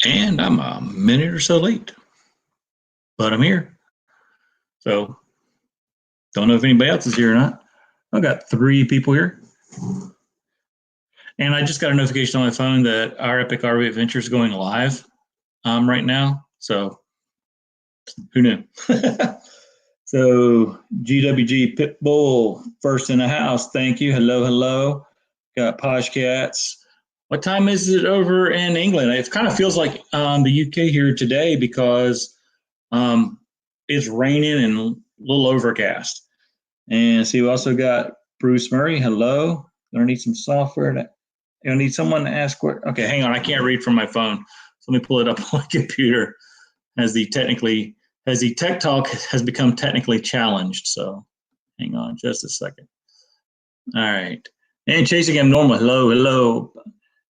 And I'm a minute or so late, but I'm here. So don't know if anybody else is here or not. I've got 3 people here. And I just got a notification on my phone that Our Epic RV Adventure is going live right now. So who knew? So GWG Pitbull, first in the house. Thank you. Hello, hello. Got Posh Cats. What time is it over in England? It kind of feels like the UK here today because it's raining and a little overcast. And see, we also got Bruce Murray. Hello. Gonna need some software. Gonna need someone to ask. Okay, hang on. I can't read from my phone. So let me pull it up on my computer. As the tech talk has become technically challenged. So hang on just a second. All right. And Chasing M Normal. Hello, hello.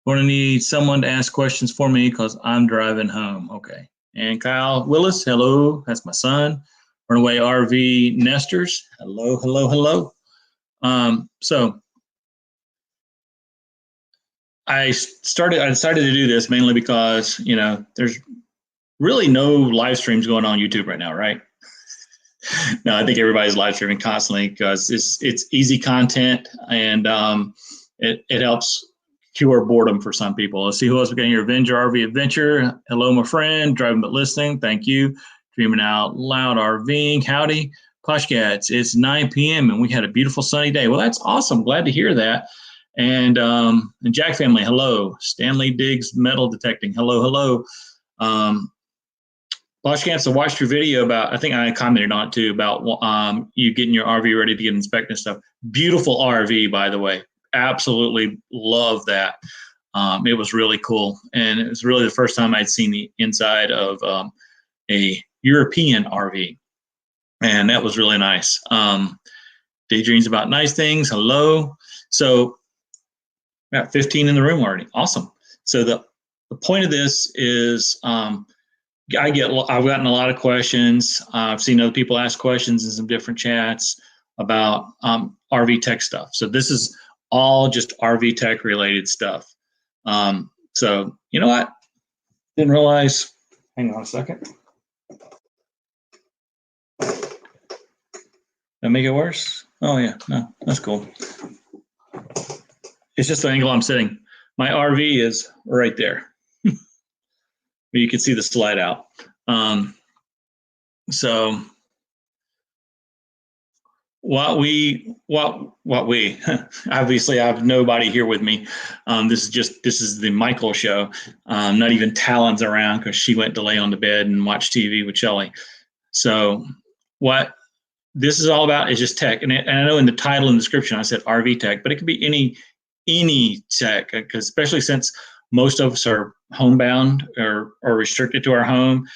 Going to need someone to ask questions for me because I'm driving home. Okay. And Kyle Willis, hello. That's my son. Runaway RV Nesters. Hello, hello, hello. So I decided to do this mainly because, there's really no live streams going on YouTube right now, right? No, I think everybody's live streaming constantly because it's easy content and it helps cure boredom for some people. Let's see who else we got here. Avenger RV Adventure. Hello, my friend. Driving but listening. Thank you. Dreaming Out Loud RVing. Howdy. Poshcats. It's 9 p.m. and we had a beautiful sunny day. Well, that's awesome. Glad to hear that. And Jack family. Hello. Stanley Diggs Metal Detecting. Hello, hello. Poshcats, I watched your video about, I think I commented on it too, about you getting your RV ready to get inspected and stuff. Beautiful RV, by the way. Absolutely love that. It was really cool. And it was really the first time I'd seen the inside of a European RV. And that was really nice. Daydreams about nice things. Hello. So we got 15 in the room already. Awesome. So the point of this is I've gotten a lot of questions. I've seen other people ask questions in some different chats about RV tech stuff. So this is all just RV tech related stuff. So you know what? Didn't realize. Hang on a second. Did I make it worse? Oh yeah, no, that's cool. It's just the angle I'm sitting. My RV is right there. You can see the slide out. So what we obviously I have nobody here with me. This is the Michael show. Not even Talon's around because she went to lay on the bed and watch TV with Shelly. So what this is all about is just tech. And I know in the title and description I said RV tech, but it could be any tech, because especially since most of us are homebound or restricted to our home,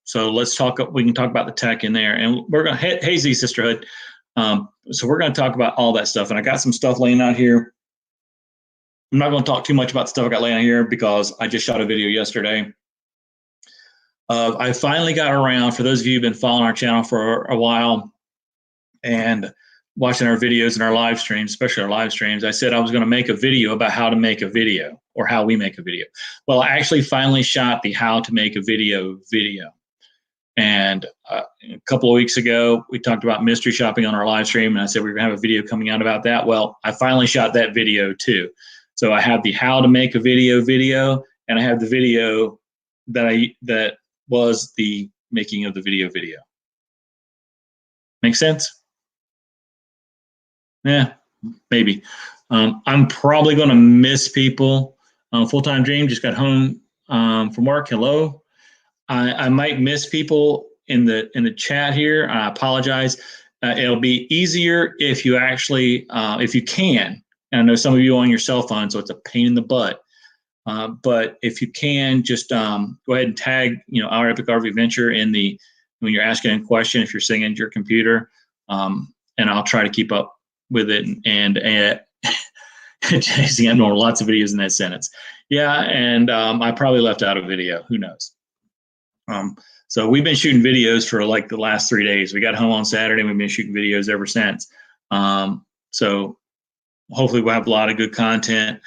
so let's talk. We can talk about the tech in there, and we're going to Hazy Sisterhood. So we're going to talk about all that stuff, and I got some stuff laying out here. I'm not going to talk too much about the stuff I got laying out here because I just shot a video yesterday. I finally got around, for those of you who've been following our channel for a while and watching our videos and our live streams, especially our live streams, I said I was going to make a video about how to make a video or how we make a video. Well, I actually finally shot the how to make a video. And a couple of weeks ago, we talked about mystery shopping on our live stream, and I said we were going to have a video coming out about that. Well, I finally shot that video too. So I have the how to make a video, and I have the video that was the making of the video. Make sense? Yeah, maybe. I'm probably going to miss people. Full-time Dream just got home from work. Hello. I might miss people in the chat here. I apologize. It'll be easier if you actually, if you can. And I know some of you on your cell phone, so it's a pain in the butt. But if you can, just go ahead and tag, Our Epic RV Adventure when you're asking a question, if you're sitting at your computer, and I'll try to keep up with it and Chasing M Normal, lots of videos in that sentence. Yeah, and I probably left out a video. Who knows? So we've been shooting videos for like the last 3 days. We got home on Saturday, and we've been shooting videos ever since. So hopefully we'll have a lot of good content.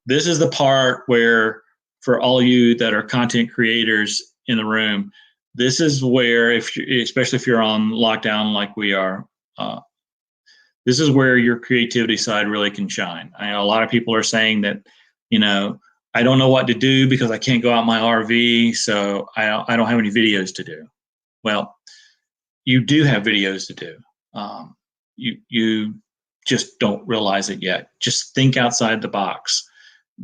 This is the part where, for all you that are content creators in the room, this is where, especially if you're on lockdown like we are, this is where your creativity side really can shine. I know a lot of people are saying that, I don't know what to do because I can't go out my RV, so I don't have any videos to do. Well, you do have videos to do. You just don't realize it yet. Just think outside the box.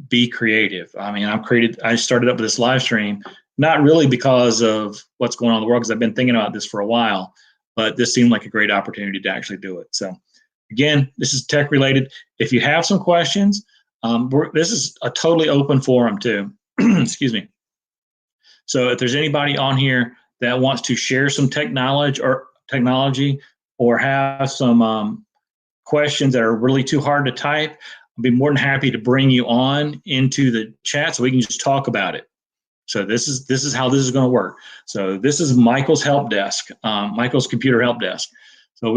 Be creative. I mean, I started up with this live stream, not really because of what's going on in the world, because I've been thinking about this for a while, but this seemed like a great opportunity to actually do it. So again, this is tech related. If you have some questions, this is a totally open forum too. Excuse me. So if there's anybody on here that wants to share some technology or have some questions that are really too hard to type, I'll be more than happy to bring you on into the chat so we can just talk about it. So this is how this is going to work. So this is Michael's help desk, Michael's computer help desk. So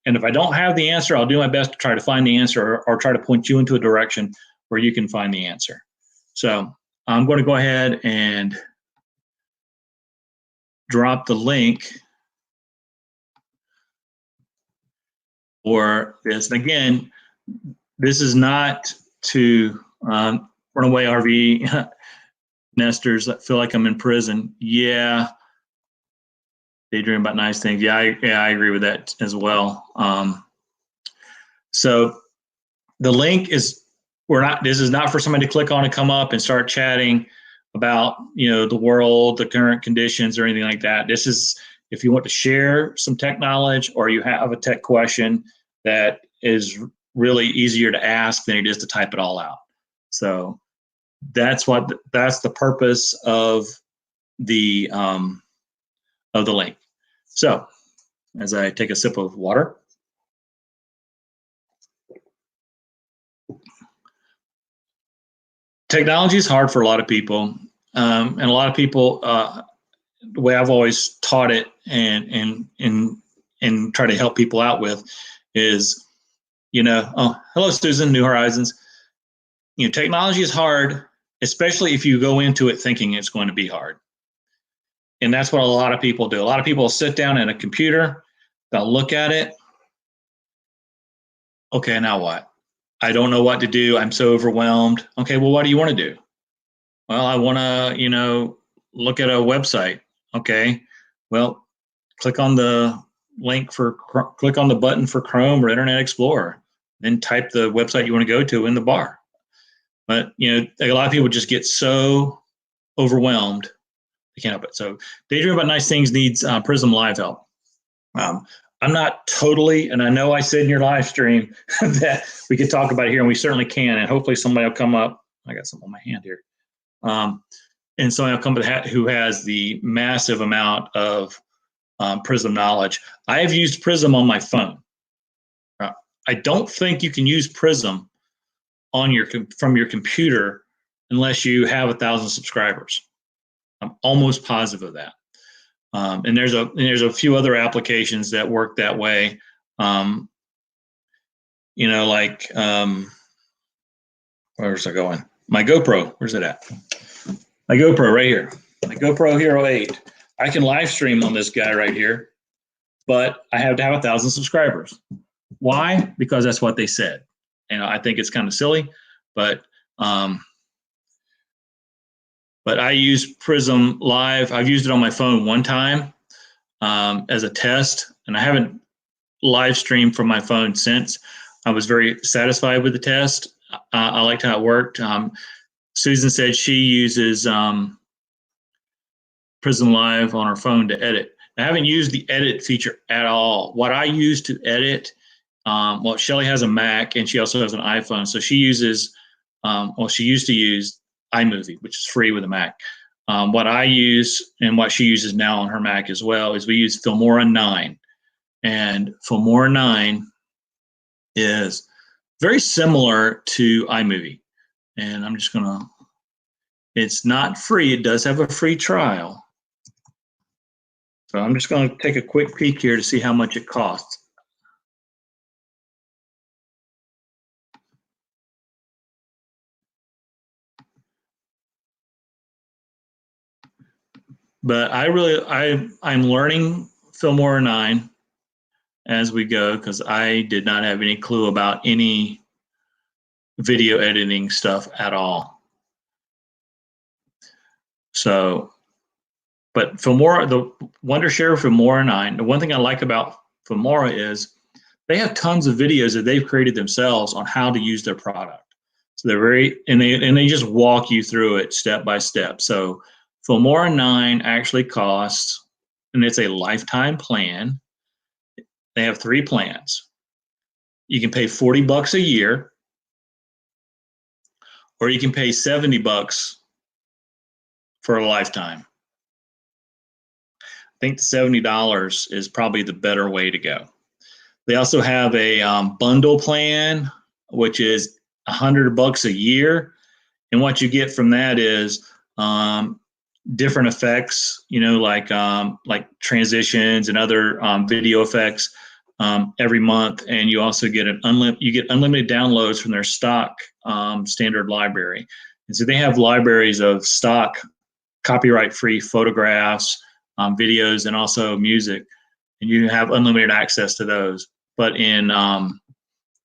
and if I don't have the answer, I'll do my best to try to find the answer or try to point you into a direction where you can find the answer. So I'm going to go ahead and drop the link for this. And again, this is not to runaway RV nesters that feel like I'm in prison. Yeah, daydream about nice things. Yeah, I agree with that as well. So the link is this is not for somebody to click on and come up and start chatting about the world, the current conditions, or anything like that. This is if you want to share some tech knowledge or you have a tech question that is really easier to ask than it is to type it all out. So that's the purpose of the link. So as I take a sip of water. Technology is hard for a lot of people, and a lot of people. The way I've always taught it and try to help people out with is, hello Susan, New Horizons. Technology is hard, especially if you go into it thinking it's going to be hard, and that's what a lot of people do. A lot of people sit down at a computer, they'll look at it. Okay, now what? I don't know what to do. I'm so overwhelmed. Okay, well, what do you want to do? Well, I want to, look at a website. Okay, well, click on the button for Chrome or Internet Explorer, then type the website you want to go to in the bar. But, a lot of people just get so overwhelmed, they can't help it. So Daydream About Nice Things needs Prism Live help. I'm not totally, and I know I said in your live stream that we could talk about it here, and we certainly can, and hopefully somebody will come up. I got something on my hand here. And somebody will come to who has the massive amount of Prism knowledge. I have used Prism on my phone. I don't think you can use Prism from your computer unless you have 1,000 subscribers. I'm almost positive of that. And there's a few other applications that work that way. Where's it going? My GoPro, where's it at? My GoPro right here. My GoPro Hero 8. I can live stream on this guy right here, but I have to have 1,000 subscribers. Why? Because that's what they said. And I think it's kind of silly, but I use Prism Live. I've used it on my phone one time as a test, and I haven't live streamed from my phone since. I was very satisfied with the test. I liked how it worked. Susan said she uses Prism Live on her phone to edit. I haven't used the edit feature at all. What I use to edit, Shelly has a Mac and she also has an iPhone, so she uses, she used to use iMovie, which is free with a Mac. What I use and what she uses now on her Mac as well is we use Filmora 9. And Filmora 9 is very similar to iMovie. And I'm just going to, it's not free. It does have a free trial. So I'm just going to take a quick peek here to see how much it costs. But I'm learning Filmora 9 as we go because I did not have any clue about any video editing stuff at all. So, but Filmora, the Wondershare Filmora 9, the one thing I like about Filmora is they have tons of videos that they've created themselves on how to use their product. So they're they just walk you through it step by step. So Filmora 9 actually costs, and it's a lifetime plan. They have 3 plans. You can pay $40 a year, or you can pay $70 for a lifetime. I think the $70 is probably the better way to go. They also have a bundle plan, which is $100 a year, and what you get from that is different effects, like transitions and other video effects every month, and you also get unlimited downloads from their stock standard library. And so they have libraries of stock copyright-free photographs, videos, and also music, and you have unlimited access to those. But in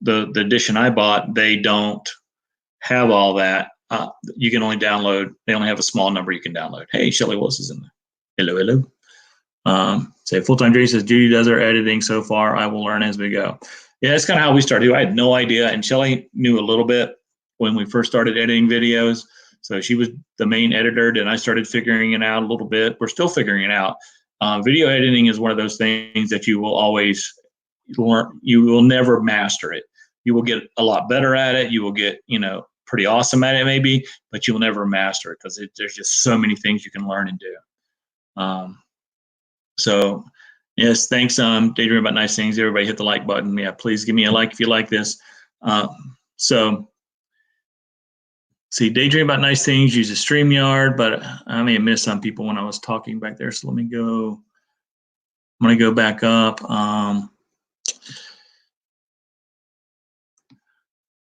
the edition I bought, they don't have all that. You can only download. They only have a small number you can download. Hey, Shelly Willis is in there. Hello, hello. Say full-time Jay says Judy does her editing so far. I will learn as we go. Yeah, that's kind of how we started. I had no idea, and Shelly knew a little bit when we first started editing videos. So she was the main editor, and I started figuring it out a little bit. We're still figuring it out. Video editing is one of those things that you will always learn. You will never master it. You will get a lot better at it. You will get, pretty awesome at it maybe, but you will never master it because there's just so many things you can learn and do. So yes, thanks. Daydream about nice things. Everybody hit the like button. Yeah, please give me a like if you like this. So see, Daydream about nice things uses StreamYard, but I may have missed some people when I was talking back there. So let me go. I'm going to go back up.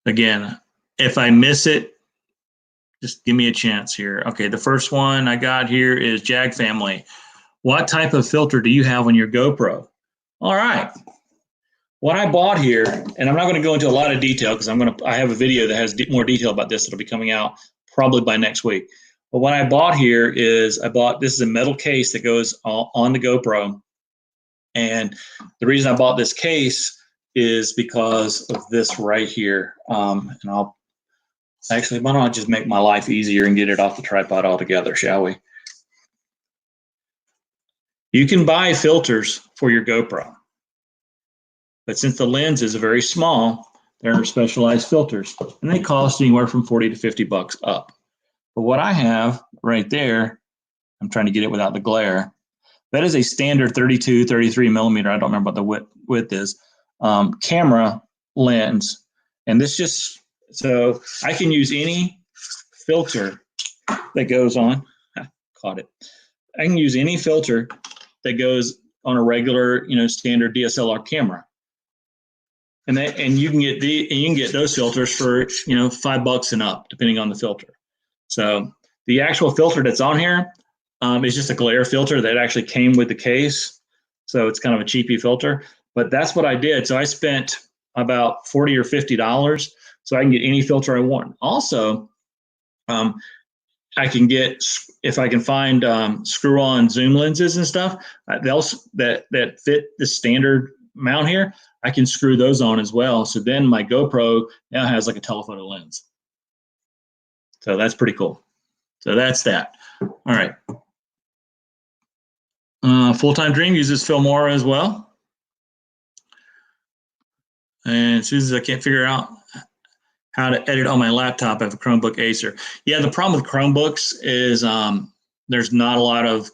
Again, if I miss it, just give me a chance here. Okay, the first one I got here is Jag Family. What type of filter do you have on your GoPro? All right. What I bought here, and I'm not going to go into a lot of detail because I have a video that has more detail about this that'll be coming out probably by next week. But what I bought here is this is a metal case that goes on the GoPro. And the reason I bought this case is because of this right here. And why don't I just make my life easier and get it off the tripod altogether, shall we? You can buy filters for your GoPro, but since the lens is very small, there are specialized filters, and they cost anywhere from $40 to $50 up. But what I have right there, I'm trying to get it without the glare. That is a standard 32, 33 millimeter. I don't remember what the width is. Camera lens, and so I can use any filter that goes on. Caught it. I can use any filter that goes on a regular, standard DSLR camera, and you can get those filters for $5 and up, depending on the filter. So the actual filter that's on here is just a glare filter that actually came with the case, so it's kind of a cheapy filter. But that's what I did. So I spent about $40 or $50, so I can get any filter I want. Also, I can get, if I can find screw-on zoom lenses and stuff that fit the standard mount here, I can screw those on as well. So then my GoPro now has like a telephoto lens. So that's pretty cool. So that's that. All right. Full-time Dream uses Filmora as well. And Susan, I can't figure out how to edit on my laptop. I have a Chromebook Acer. Yeah, the problem with Chromebooks is there's not a lot of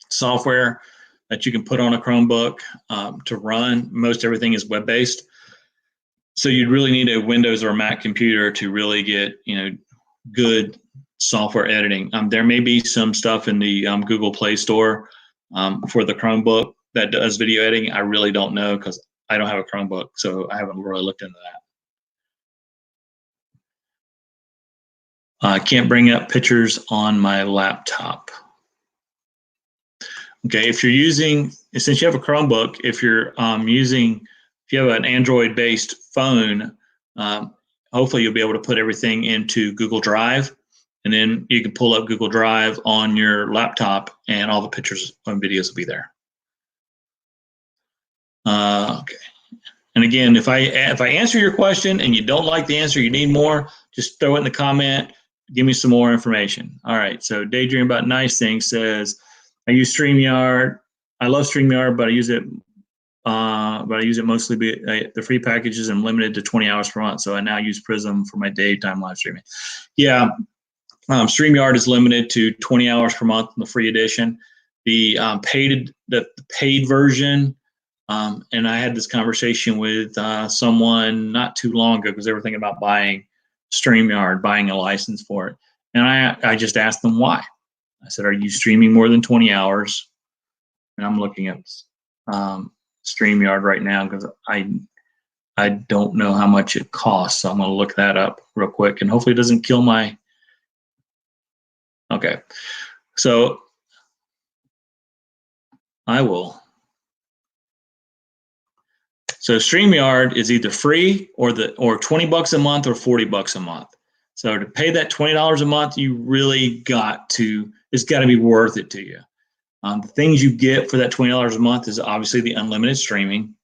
software that you can put on a Chromebook to run. Most everything is web-based. So you'd really need a Windows or a Mac computer to really get good software editing. There may be some stuff in the Google Play Store for the Chromebook that does video editing. I really don't know because I don't have a Chromebook, so I haven't really looked into that. I can't bring up pictures on my laptop. Okay, if since you have a Chromebook, if you have an Android-based phone, hopefully you'll be able to put everything into Google Drive, and then you can pull up Google Drive on your laptop, and all the pictures and videos will be there. Okay. And again, if I answer your question and you don't like the answer, you need more, just throw it in the comment. Give me some more information. All right. So Daydream About Nice Things says, I use StreamYard. I love StreamYard, but I use it mostly the free packages. I'm limited to 20 hours per month, so I now use Prism for my daytime live streaming. Yeah, StreamYard is limited to 20 hours per month in the free edition. The paid version. And I had this conversation with someone not too long ago because they were thinking about buying StreamYard, buying a license for it. And I just asked them why. I said, are you streaming more than 20 hours? And I'm looking at StreamYard right now because I don't know how much it costs. So I'm going to look that up real quick, and hopefully it doesn't kill my. Okay. So I will. So StreamYard is either free or $20 a month or $40 a month. So to pay that $20 a month, you really it's got to be worth it to you. The things you get for that $20 a month is obviously the unlimited streaming.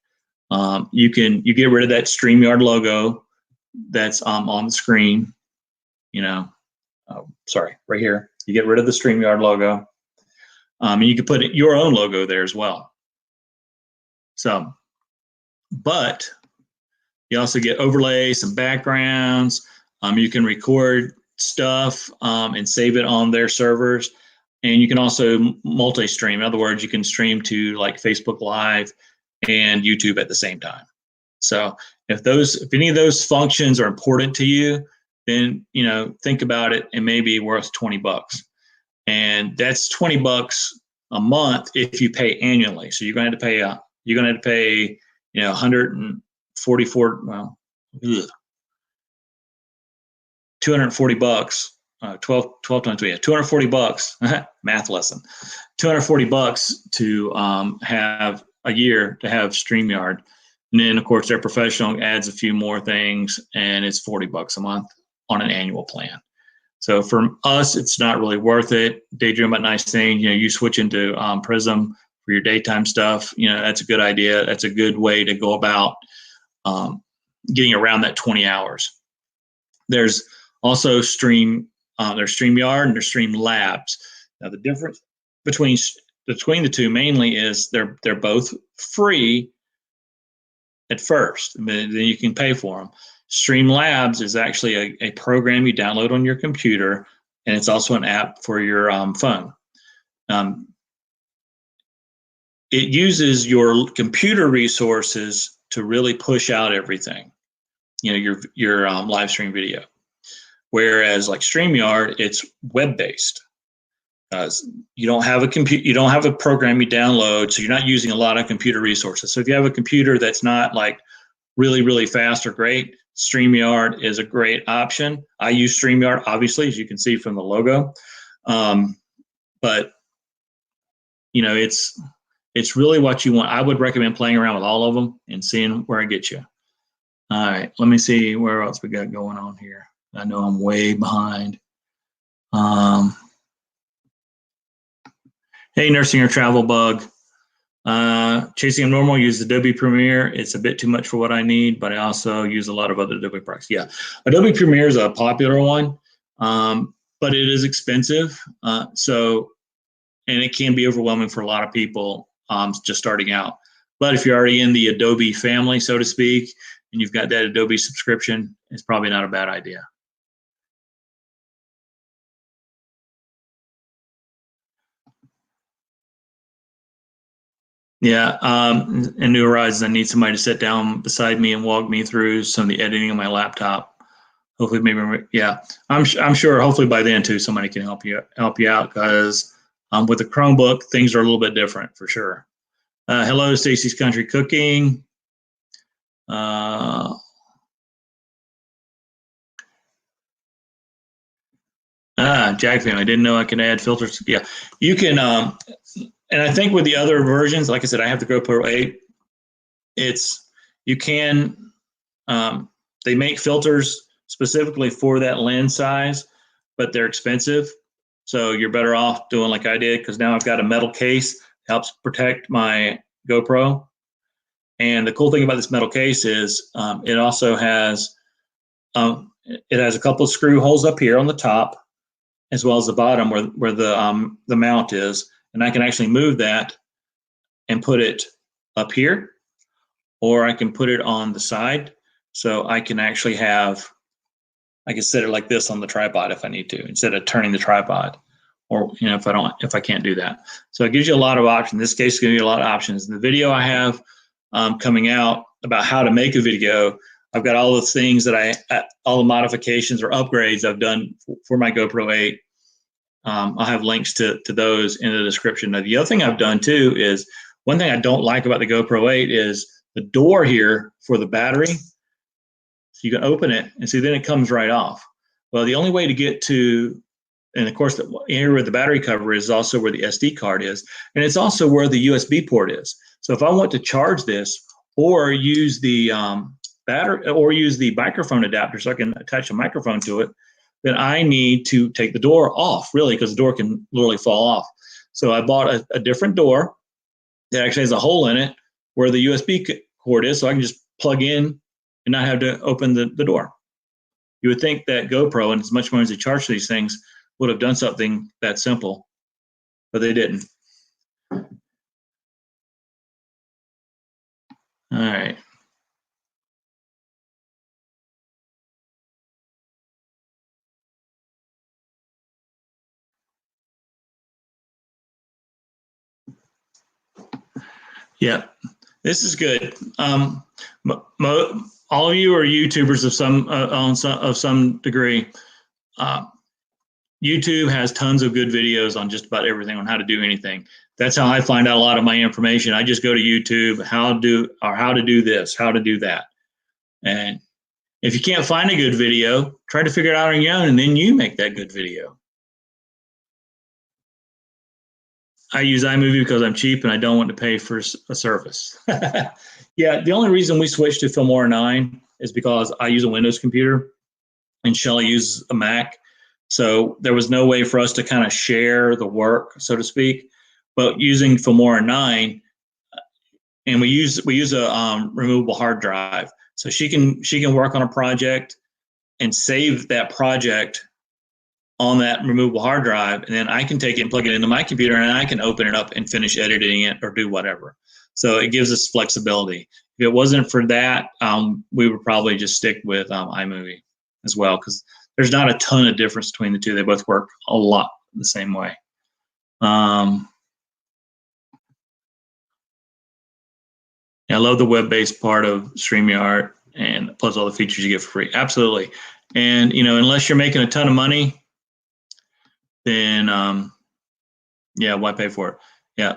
You get rid of that StreamYard logo that's on the screen. Sorry, right here. You get rid of the StreamYard logo. And you can put your own logo there as well. So, but you also get overlays, some backgrounds. You can record stuff and save it on their servers. And you can also multi-stream. In other words, you can stream to like Facebook Live and YouTube at the same time. So if any of those functions are important to you, then think about it. It may be worth $20. And that's $20 a month if you pay annually. So you're going to have to pay 144, well, $240, 12 times 3, yeah, $240, math lesson, $240 to have a year to have StreamYard. And then of course their professional adds a few more things, and it's $40 a month on an annual plan. So for us, it's not really worth it. Daydream About Nice Things, you switch into Prism for your daytime stuff. That's a good idea. That's a good way to go about getting around that 20 hours. There's also there's StreamYard and there's Streamlabs. Now the difference between the two mainly is they're both free at first, but then you can pay for them. Streamlabs is actually a program you download on your computer, and it's also an app for your phone. It uses your computer resources to really push out everything, your live stream video. Whereas like StreamYard, it's web-based. You don't have a program you download, so you're not using a lot of computer resources. So if you have a computer that's not like really, really fast or great, StreamYard is a great option. I use StreamYard, obviously, as you can see from the logo. But it's really what you want. I would recommend playing around with all of them and seeing where it gets you. All right, let me see where else we got going on here. I know I'm way behind. Hey, Nursing or Travel Bug. Chasing a Normal, use Adobe Premiere. It's a bit too much for what I need, but I also use a lot of other Adobe products. Yeah, Adobe Premiere is a popular one, but it is expensive. And it can be overwhelming for a lot of people just starting out. But if you're already in the Adobe family, so to speak, and you've got that Adobe subscription, it's probably not a bad idea. Yeah, in New Horizons, I need somebody to sit down beside me and walk me through some of the editing on my laptop. Hopefully, maybe, yeah, I'm sure. Hopefully, by then too, somebody can help you out because with the Chromebook, things are a little bit different for sure. Hello, Stacy's Country Cooking. Jag family. I didn't know I could add filters. Yeah, you can. And I think with the other versions, like I said, I have the GoPro 8. You can, they make filters specifically for that lens size, but they're expensive. So you're better off doing like I did, because now I've got a metal case that helps protect my GoPro. And the cool thing about this metal case is it also has a couple of screw holes up here on the top, as well as the bottom where the mount is, and I can actually move that and put it up here, or I can put it on the side. So I can actually I can set it like this on the tripod if I need to, instead of turning the tripod, or if I can't do that. So it gives you a lot of options. In this case, it's going to give you a lot of options. In the video I have coming out about how to make a video, I've got all the things all the modifications or upgrades I've done for my GoPro 8. I'll have links to those in the description. Now, the other thing I've done too is, one thing I don't like about the GoPro 8 is the door here for the battery. So you can open it and see, then it comes right off. Well, the only way to get to, and of course, here where the battery cover is also where the SD card is, and it's also where the USB port is. So if I want to charge this or use the battery or use the microphone adapter so I can attach a microphone to it, then I need to take the door off, really, because the door can literally fall off. So I bought a different door that actually has a hole in it where the USB cord is, so I can just plug in and not have to open the door. You would think that GoPro, and as much money as they charge for these things, would have done something that simple, but they didn't. All right. Yeah, this is good. All of you are YouTubers of some degree. YouTube has tons of good videos on just about everything on how to do anything. That's how I find out a lot of my information. I just go to YouTube, how to do this, how to do that. And if you can't find a good video, try to figure it out on your own, and then you make that good video. I use iMovie because I'm cheap and I don't want to pay for a service. Yeah, the only reason we switched to Filmora 9 is because I use a Windows computer and Shelly uses a Mac. So there was no way for us to kind of share the work, so to speak. But using Filmora 9, and we use a removable hard drive, so she can work on a project and save that project on that removable hard drive, and then I can take it and plug it into my computer, and I can open it up and finish editing it or do whatever. So it gives us flexibility. If it wasn't for that, we would probably just stick with iMovie as well, because there's not a ton of difference between the two. They both work a lot the same way. I love the web-based part of StreamYard, and plus all the features you get for free. Absolutely. And unless you're making a ton of money, then yeah, why pay for it? Yeah,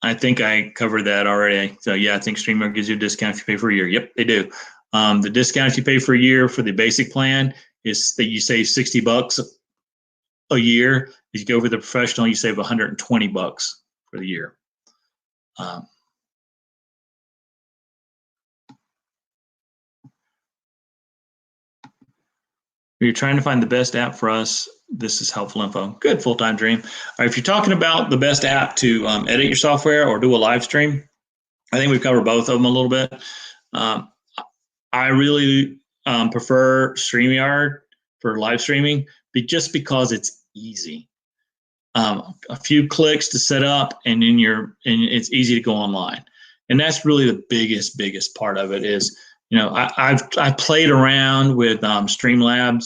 I think I covered that already. So yeah, I think StreamYard gives you a discount if you pay for a year. Yep, they do. The discount if you pay for a year for the basic plan is that you save $60 a year. If you go for the professional, you save $120 for the year. If you're trying to find the best app for us, this is helpful info. Good, full-time dream. All right, if you're talking about the best app to edit your software or do a live stream, I think we've covered both of them a little bit. I really prefer StreamYard for live streaming, just because it's easy. A few clicks to set up, and then it's easy to go online. And that's really the biggest part of it is, I've played around with Streamlabs,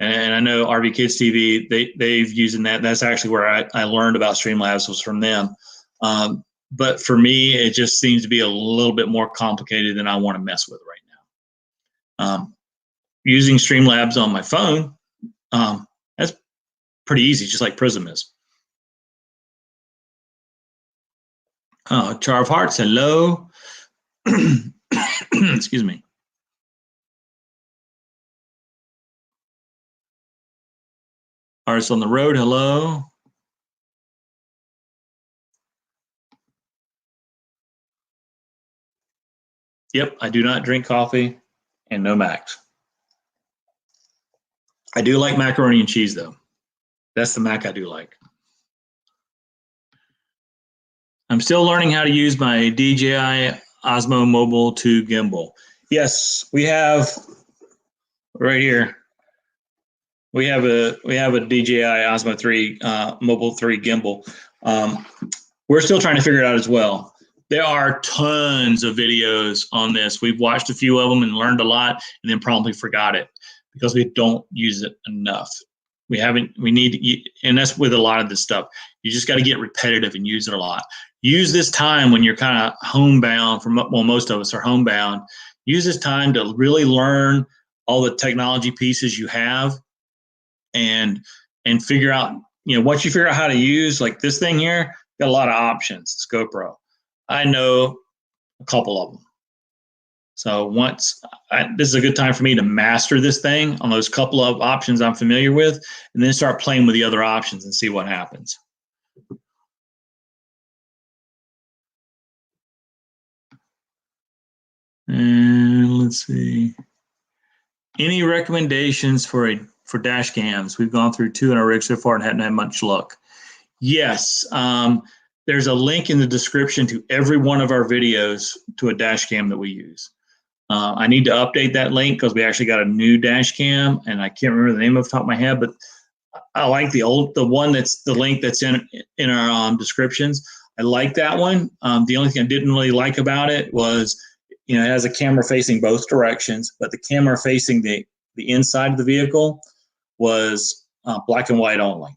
and I know RV Kids TV, they've using that. That's actually where I learned about Streamlabs, was from them. But for me, it just seems to be a little bit more complicated than I want to mess with right now. Using Streamlabs on my phone, that's pretty easy, just like Prism is. Char of Hearts, hello. Excuse me. Artists on the Road, hello. Yep, I do not drink coffee and no Macs. I do like macaroni and cheese though. That's the Mac I do like. I'm still learning how to use my DJI Osmo Mobile 2 gimbal. Yes, we have right here. We have a DJI Osmo 3 Mobile 3 gimbal. We're still trying to figure it out as well. There are tons of videos on this. We've watched a few of them and learned a lot, and then promptly forgot it because we don't use it enough. We need, and that's with a lot of this stuff. You just got to get repetitive and use it a lot. Use this time when you're kind of homebound. Well, most of us are homebound. Use this time to really learn all the technology pieces you have, and figure out, once you figure out how to use, like this thing here, got a lot of options. It's GoPro. I know a couple of them. So this is a good time for me to master this thing on those couple of options I'm familiar with, and then start playing with the other options and see what happens. And let's see. Any recommendations for dash cams? We've gone through 2 in our rig so far and hadn't had much luck. Yes. There's a link in the description to every one of our videos to a dash cam that we use. I need to update that link because we actually got a new dash cam, and I can't remember the name off the top of my head, but I like the one that's the link that's in our descriptions. I like that one. The only thing I didn't really like about it was, it has a camera facing both directions, but the camera facing the inside of the vehicle was black and white only.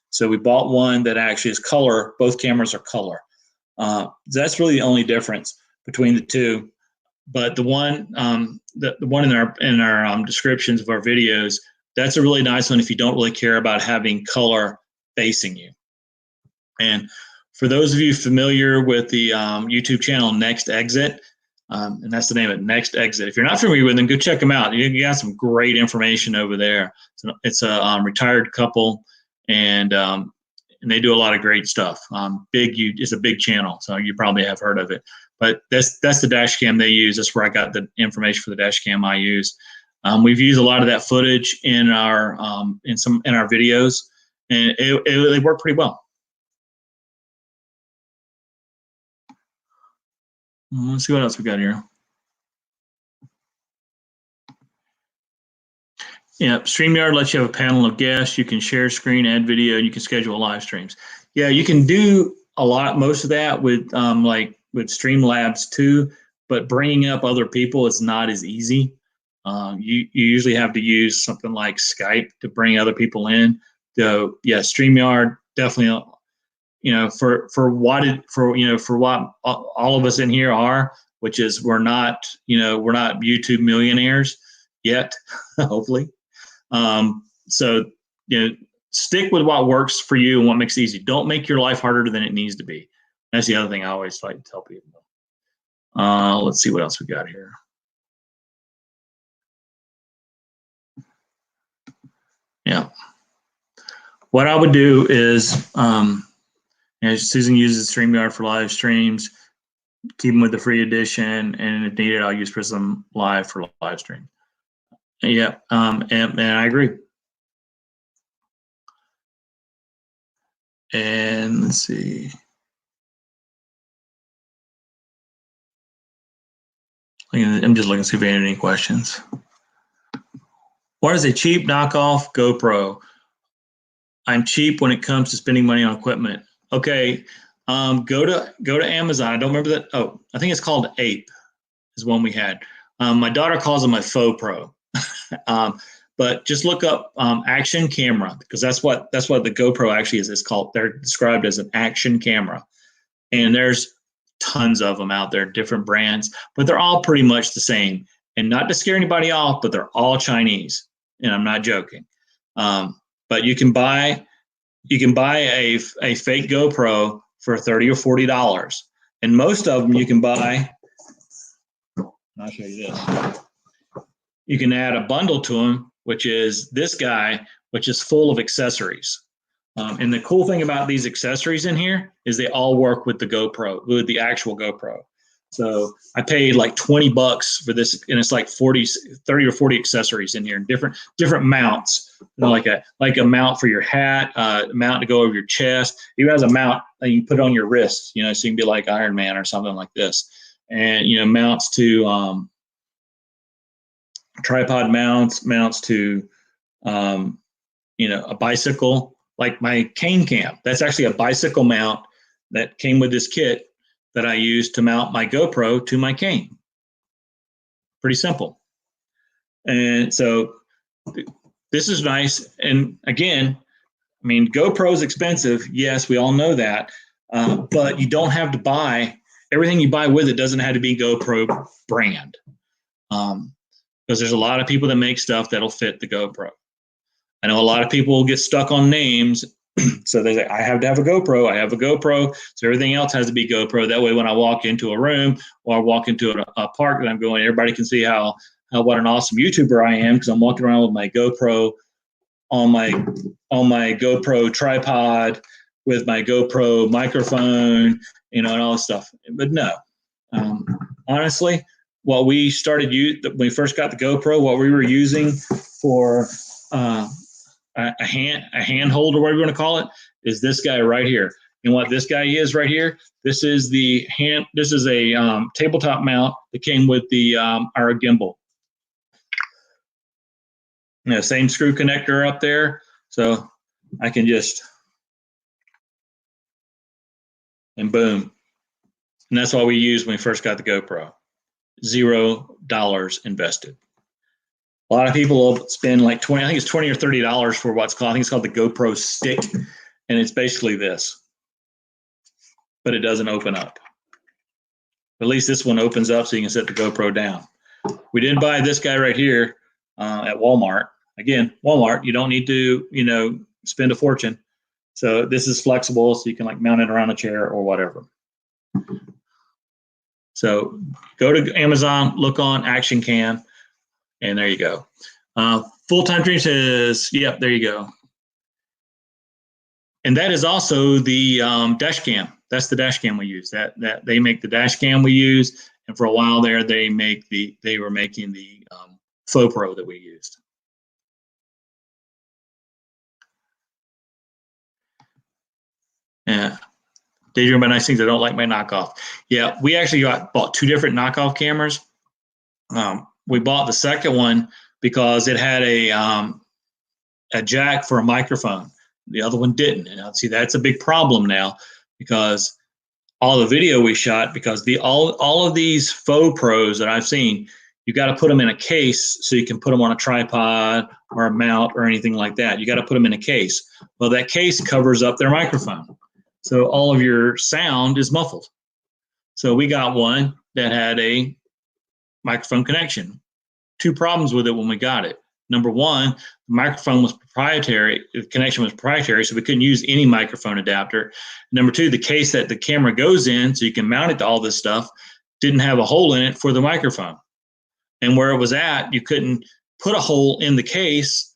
So we bought one that actually is color. Both cameras are color. That's really the only difference between the two. But the one in our descriptions of our videos, that's a really nice one if you don't really care about having color facing you. And for those of you familiar with the YouTube channel Next Exit, and that's the name of it, Next Exit. If you're not familiar with them, go check them out. You got some great information over there. It's a retired couple, and they do a lot of great stuff. It's a big channel, so you probably have heard of it. But that's the dash cam they use. That's where I got the information for the dash cam I use. We've used a lot of that footage in our videos, and they work pretty well. Let's see what else we got here. Yeah, StreamYard lets you have a panel of guests. You can share screen, add video, and you can schedule live streams. Yeah, you can do most of that with with Streamlabs too, but bringing up other people is not as easy. You usually have to use something like Skype to bring other people in. So yeah, StreamYard definitely. For what all of us in here are, which is we're not YouTube millionaires yet, hopefully. So stick with what works for you and what makes it easy. Don't make your life harder than it needs to be. That's the other thing I always like to tell people. Let's see what else we got here. Yeah. What I would do is, Susan uses StreamYard for live streams. Keep them with the free edition, and if needed, I'll use Prism Live for live stream. Yeah, and I agree. And let's see. I'm just looking to see if I had any questions. What is a cheap knockoff GoPro? I'm cheap when it comes to spending money on equipment. Okay, go to Amazon. I don't remember that. Oh, I think it's called Ape is one we had. My daughter calls them a faux pro. But just look up action camera, because that's what the GoPro actually is. It's called, they're described as an action camera. And there's tons of them out there, different brands, but they're all pretty much the same. And not to scare anybody off, but they're all Chinese. And I'm not joking. But you can buy a fake GoPro for $30 or $40. And most of them you can buy, I'll show you this. You can add a bundle to them, which is this guy, which is full of accessories. And the cool thing about these accessories in here is they all work with the GoPro, with the actual GoPro. So I paid like 20 bucks for this, and it's like 30 or 40 accessories in here, different mounts. Like a mount for your hat, a mount to go over your chest. It has a mount that you put on your wrist, so you can be like Iron Man or something like this. And mounts to tripod mounts to a bicycle, like my cane cam. That's actually a bicycle mount that came with this kit that I used to mount my GoPro to my cane. Pretty simple. And so this is nice. And again, I mean, GoPro is expensive. Yes, we all know that. But you don't have to buy, everything you buy with it doesn't have to be GoPro brand. Because there's a lot of people that make stuff that'll fit the GoPro. I know a lot of people get stuck on names. So they say, I have to have a GoPro. I have a GoPro. So everything else has to be GoPro. That way, when I walk into a room or I walk into a park that I'm going, everybody can see what an awesome YouTuber I am, because I'm walking around with my GoPro on my GoPro tripod with my GoPro microphone, and all this stuff. But no, honestly, what we started when we first got the GoPro, what we were using for a handhold, or whatever you want to call it, is this guy right here. And what this guy is right here, this is a tabletop mount that came with our gimbal. Same screw connector up there, so I can and boom. And that's what we used when we first got the GoPro. $0 invested. A lot of people will spend like $20 or $30 for what's called, I think it's called the GoPro stick, and it's basically this, but it doesn't open up. At least this one opens up so you can set the GoPro down. We did buy this guy right here at Walmart. Again, Walmart, you don't need to, spend a fortune. So this is flexible, so you can like mount it around a chair or whatever. So go to Amazon, look on Action Cam, and there you go. Full-Time Dream says, yep, there you go. And that is also the dash cam. That's the dash cam we use. That they make the dash cam we use, and for a while there, they were making the FoPro that we used. Yeah. Daydream about nice things. I don't like my knockoff. Yeah, we actually bought two different knockoff cameras. We bought the second one because it had a jack for a microphone. The other one didn't. And see, that's a big problem now, because all the video we shot, because all of these faux pros that I've seen, you got to put them in a case so you can put them on a tripod or a mount or anything like that. You got to put them in a case. Well, that case covers up their microphone, so all of your sound is muffled. So we got one that had a microphone connection. Two problems with it when we got it. Number one, the microphone was proprietary. The connection was proprietary, so we couldn't use any microphone adapter. Number two, the case that the camera goes in, so you can mount it to all this stuff, didn't have a hole in it for the microphone. And where it was at, you couldn't put a hole in the case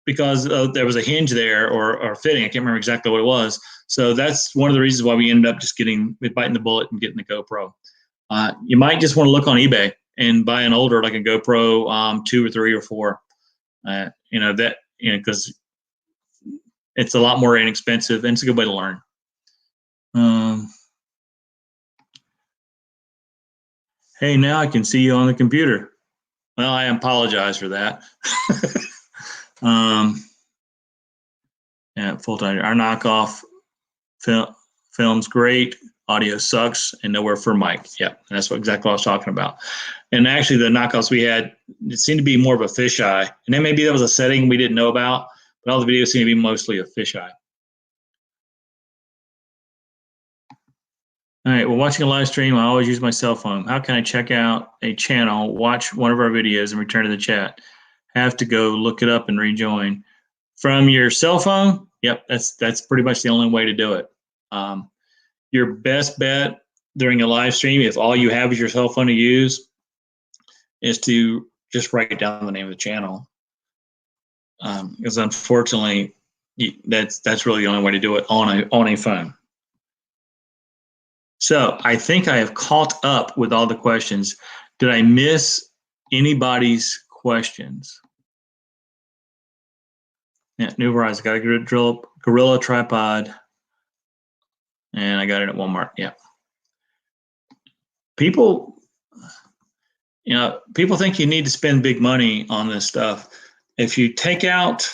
because there was a hinge there or fitting. I can't remember exactly what it was. So that's one of the reasons why we ended up just biting the bullet and getting the GoPro. You might just want to look on eBay and buy an older, like a GoPro 2 or 3 or 4. Because it's a lot more inexpensive and it's a good way to learn. Hey, now I can see you on the computer. Well, I apologize for that. Yeah, full-time. Our knockoff film's great. Audio sucks and nowhere for mic. Yeah, that's exactly what I was talking about. And actually, the knockoffs we had, it seemed to be more of a fisheye. And then maybe that was a setting we didn't know about, but all the videos seem to be mostly a fisheye. All right, well, watching a live stream, I always use my cell phone. How can I check out a channel, watch one of our videos, and return to the chat? Have to go look it up and rejoin. From your cell phone? Yep, that's pretty much the only way to do it. Your best bet during a live stream, if all you have is your cell phone to use, is to just write down the name of the channel. Because unfortunately, that's really the only way to do it on a phone. So I think I have caught up with all the questions. Did I miss anybody's questions? Yeah, New Horizons. Got a Gorilla tripod, and I got it at Walmart. Yeah. People, people think you need to spend big money on this stuff. If you take out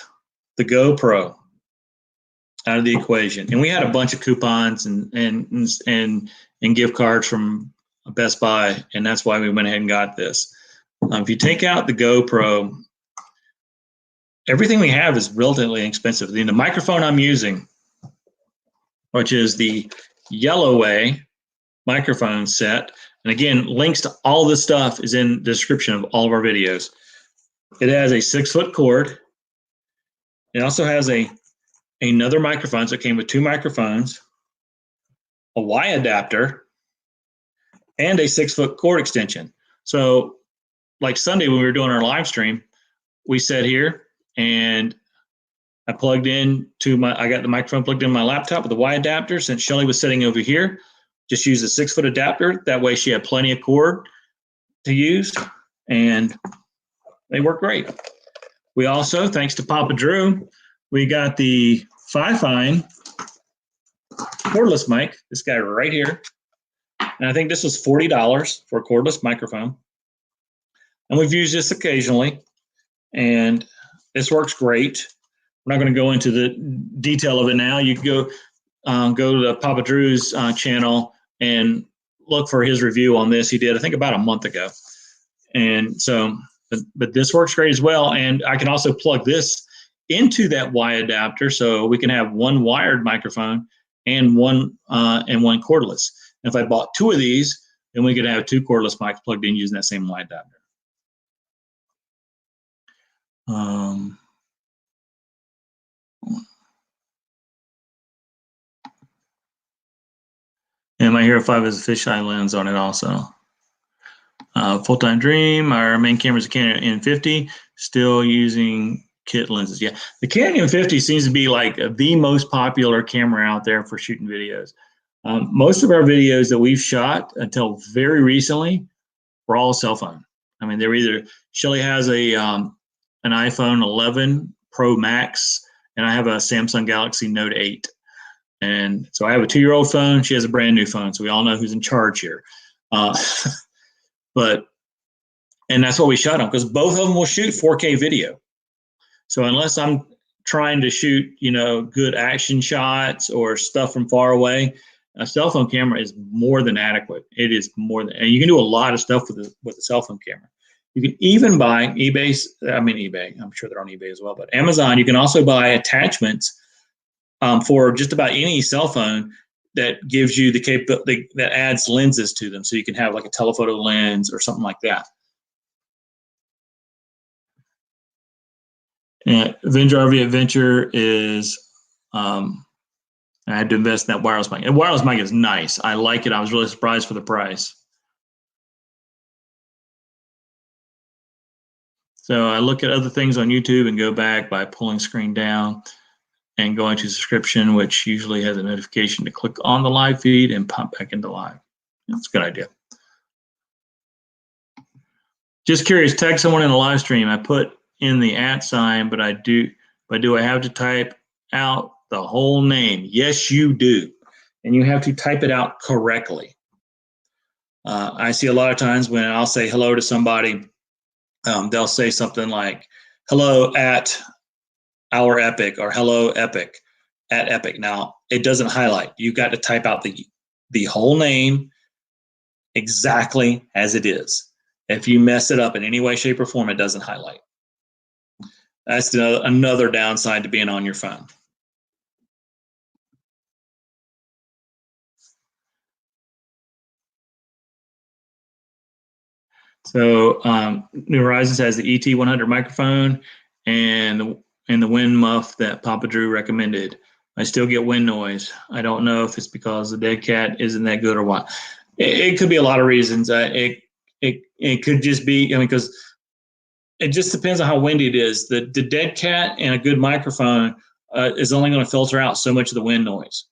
the GoPro out of the equation, and we had a bunch of coupons and gift cards from Best Buy, and that's why we went ahead and got this. If you take out the GoPro, everything we have is relatively inexpensive. The microphone I'm using, which is the Yellowway microphone set, and again, links to all this stuff is in the description of all of our videos. It has a 6-foot cord. It also has another microphone, so it came with 2 microphones, a Y adapter, and a 6-foot cord extension. So, like Sunday when we were doing our live stream, we sat here and I plugged in I got the microphone plugged in my laptop with the Y adapter. Since Shelly was sitting over here, just used a 6-foot adapter. That way she had plenty of cord to use, and they work great. We also, thanks to Papa Drew, we got the Fifine cordless mic, this guy right here. And I think this was $40 for a cordless microphone. And we've used this occasionally, and this works great. We're not going to go into the detail of it now. You can go to Papa Drew's channel and look for his review on this. He did, I think, about a month ago. And so, but this works great as well. And I can also plug this into that Y adapter, so we can have one wired microphone and one cordless. And if I bought 2 of these, then we could have 2 cordless mics plugged in using that same Y adapter. And my Hero 5 has a fisheye lens on it also. Full-time dream. Our main camera is a Canon N50, still using kit lenses. Yeah, the Canon N50 seems to be like the most popular camera out there for shooting videos. Most of our videos that we've shot until very recently were all cell phone. I mean, they're either, Shelly has an iPhone 11 Pro Max, and I have a Samsung Galaxy Note 8. And so I have a 2-year-old phone. She has a brand new phone. So we all know who's in charge here. And that's what we shot on, because both of them will shoot 4K video. So unless I'm trying to shoot, good action shots or stuff from far away, a cell phone camera is more than adequate. It is more than, and you can do a lot of stuff with a cell phone camera. You can even buy eBay, I'm sure they're on eBay as well, but Amazon, you can also buy attachments for just about any cell phone that gives you the capability, that adds lenses to them. So you can have like a telephoto lens or something like that. And RV Adventure is, I had to invest in that wireless mic. And wireless mic is nice. I like it. I was really surprised for the price. So I look at other things on YouTube and go back by pulling screen down and going to subscription, which usually has a notification to click on the live feed and pop back into live. That's a good idea. Just curious, tag someone in a live stream. I put in the @ sign, but do I have to type out the whole name? Yes, you do. And you have to type it out correctly. I see a lot of times when I'll say hello to somebody, they'll say something like, hello at our Epic, or hello Epic at Epic. Now, it doesn't highlight. You've got to type out the whole name exactly as it is. If you mess it up in any way, shape, or form, it doesn't highlight. That's another downside to being on your phone. So New Horizons has the ET100 microphone and the wind muff that Papa Drew recommended. I still get wind noise. I don't know if it's because the dead cat isn't that good or what. It could be a lot of reasons. It could just be, because it just depends on how windy it is. The dead cat and a good microphone is only going to filter out so much of the wind noise.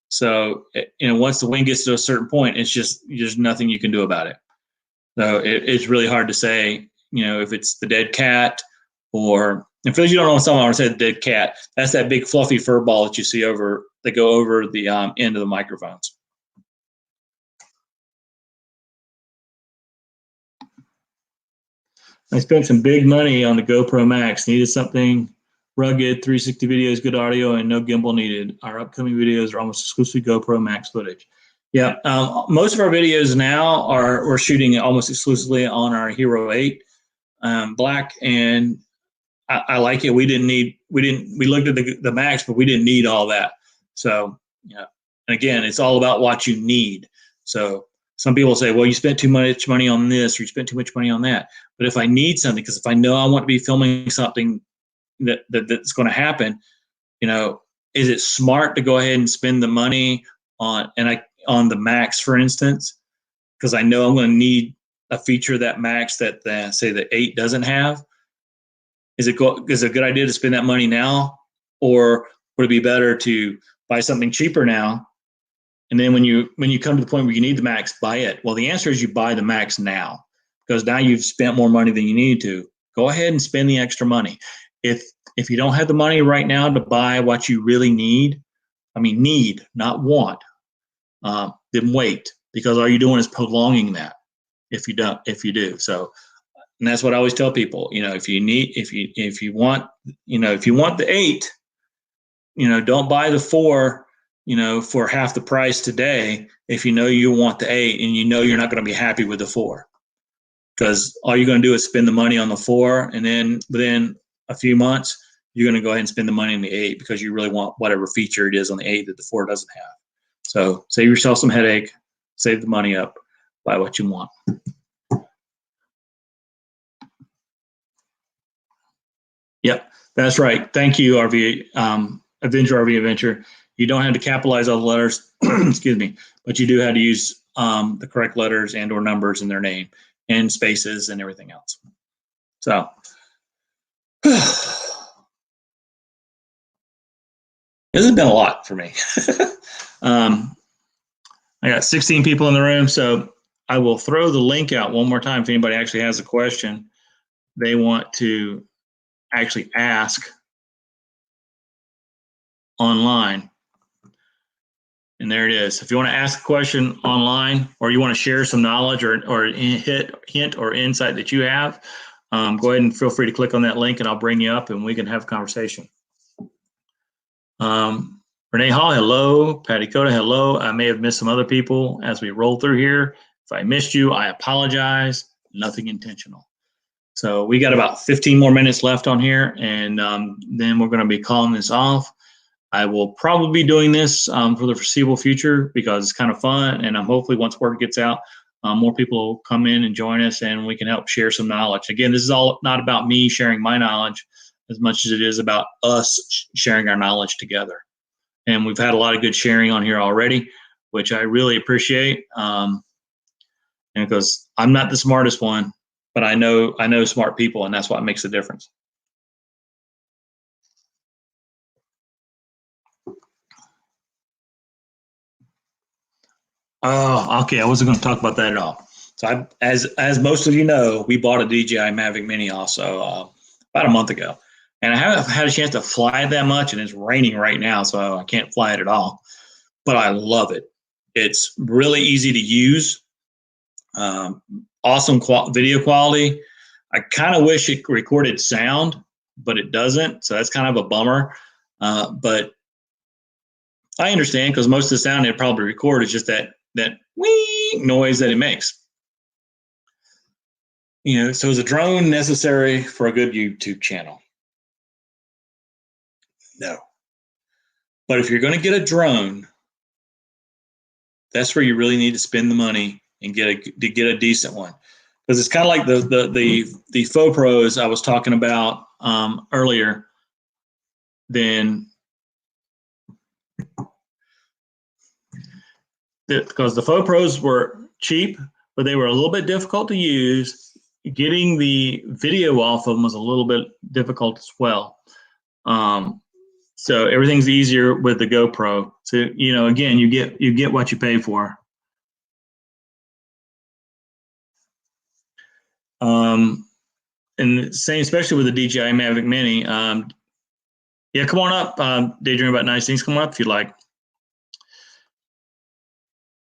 So, once the wind gets to a certain point, it's just there's nothing you can do about it. So it's really hard to say, if it's the dead cat, or and for those you don't know, someone I want to say the dead cat. That's that big fluffy fur ball that you see that go over the end of the microphones. I spent some big money on the GoPro Max. Needed something rugged, 360 videos, good audio, and no gimbal needed. Our upcoming videos are almost exclusively GoPro Max footage. Yeah, most of our videos now we're shooting almost exclusively on our Hero 8 Black, and I like it. We looked at the Max, but we didn't need all that. So, and again, it's all about what you need. So some people say, well, you spent too much money on this, or you spent too much money on that. But if I need something, because if I know I want to be filming something that's going to happen, is it smart to go ahead and spend the money on the Max, for instance, because I know I'm going to need a feature of that Max that say the 8 doesn't have? Is it a good idea to spend that money now, or would it be better to buy something cheaper now, and then when you come to the point where you need the Max, buy it? Well, the answer is you buy the Max now, because now you've spent more money than you need to. Go ahead and spend the extra money. If you don't have the money right now to buy what you really need, need, not want, then wait, because all you're doing is prolonging that. If you do. So, and that's what I always tell people. If you want the 8, don't buy the 4, for half the price today. If you want the 8, and you're not going to be happy with the 4, because all you're going to do is spend the money on the 4, and then within a few months you're going to go ahead and spend the money on the 8 because you really want whatever feature it is on the 8 that the 4 doesn't have. So save yourself some headache, save the money up, buy what you want. Yep, that's right. Thank you, Adventure RV Adventure. You don't have to capitalize all the letters, excuse me, but you do have to use the correct letters and or numbers in their name, and spaces and everything else. So, this has been a lot for me. I got 16 people in the room, so I will throw the link out one more time if anybody actually has a question they want to actually ask online. And there it is. If you want to ask a question online, or you want to share some knowledge or hint or insight that you have, go ahead and feel free to click on that link, and I'll bring you up and we can have a conversation. Renee Hall, hello. Patty Coda, hello. I may have missed some other people as we roll through here. If I missed you, I apologize. Nothing intentional. So we got about 15 more minutes left on here, and then we're going to be calling this off. I will probably be doing this for the foreseeable future because it's kind of fun, and hopefully once word gets out, more people will come in and join us, and we can help share some knowledge. Again, this is all not about me sharing my knowledge as much as it is about us sharing our knowledge together. And we've had a lot of good sharing on here already, which I really appreciate. And because I'm not the smartest one, but I know smart people, and that's what makes the difference. Oh, okay. I wasn't going to talk about that at all. So, as most of you know, we bought a DJI Mavic Mini also about a month ago, and I haven't had a chance to fly it that much, and it's raining right now, so I can't fly it at all. But I love it. It's really easy to use. Awesome video quality. I kind of wish it recorded sound, but it doesn't. So that's kind of a bummer. But I understand, because most of the sound it probably record is just that wee noise that it makes. So is a drone necessary for a good YouTube channel? No. But if you're going to get a drone, that's where you really need to spend the money and get a decent one, because it's kind of like the faux pros I was talking about earlier. Then, because the faux pros were cheap, but they were a little bit difficult to use. Getting the video off of them was a little bit difficult as well. So everything's easier with the GoPro. So, you know, again, you get what you pay for. And same, especially with the DJI Mavic Mini. Yeah, come on up. Daydream about nice things. Come on up if you like.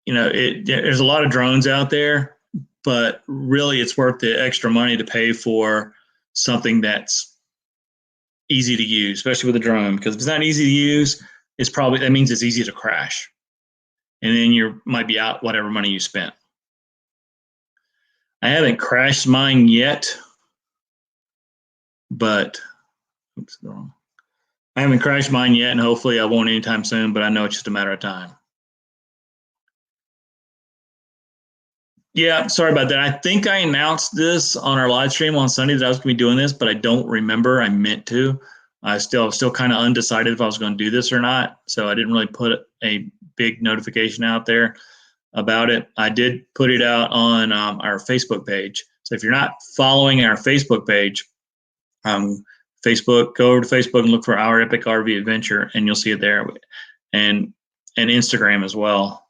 You know, there's a lot of drones out there, but really it's worth the extra money to pay for something that's easy to use, especially with a drone. Because if it's not easy to use, that means it's easy to crash. And then you might be out whatever money you spent. I haven't crashed mine yet, but oops, wrong. I haven't crashed mine yet, and hopefully I won't anytime soon, but I know it's just a matter of time. Yeah, sorry about that. I think I announced this on our live stream on Sunday that I was going to be doing this, but I don't remember. I meant to. I still kind of undecided if I was going to do this or not, so I didn't really put a big notification out there about it. I did put it out on our Facebook page. So if you're not following our Facebook page, Facebook, go over to Facebook and look for Our Epic RV Adventure, and you'll see it there, and Instagram as well.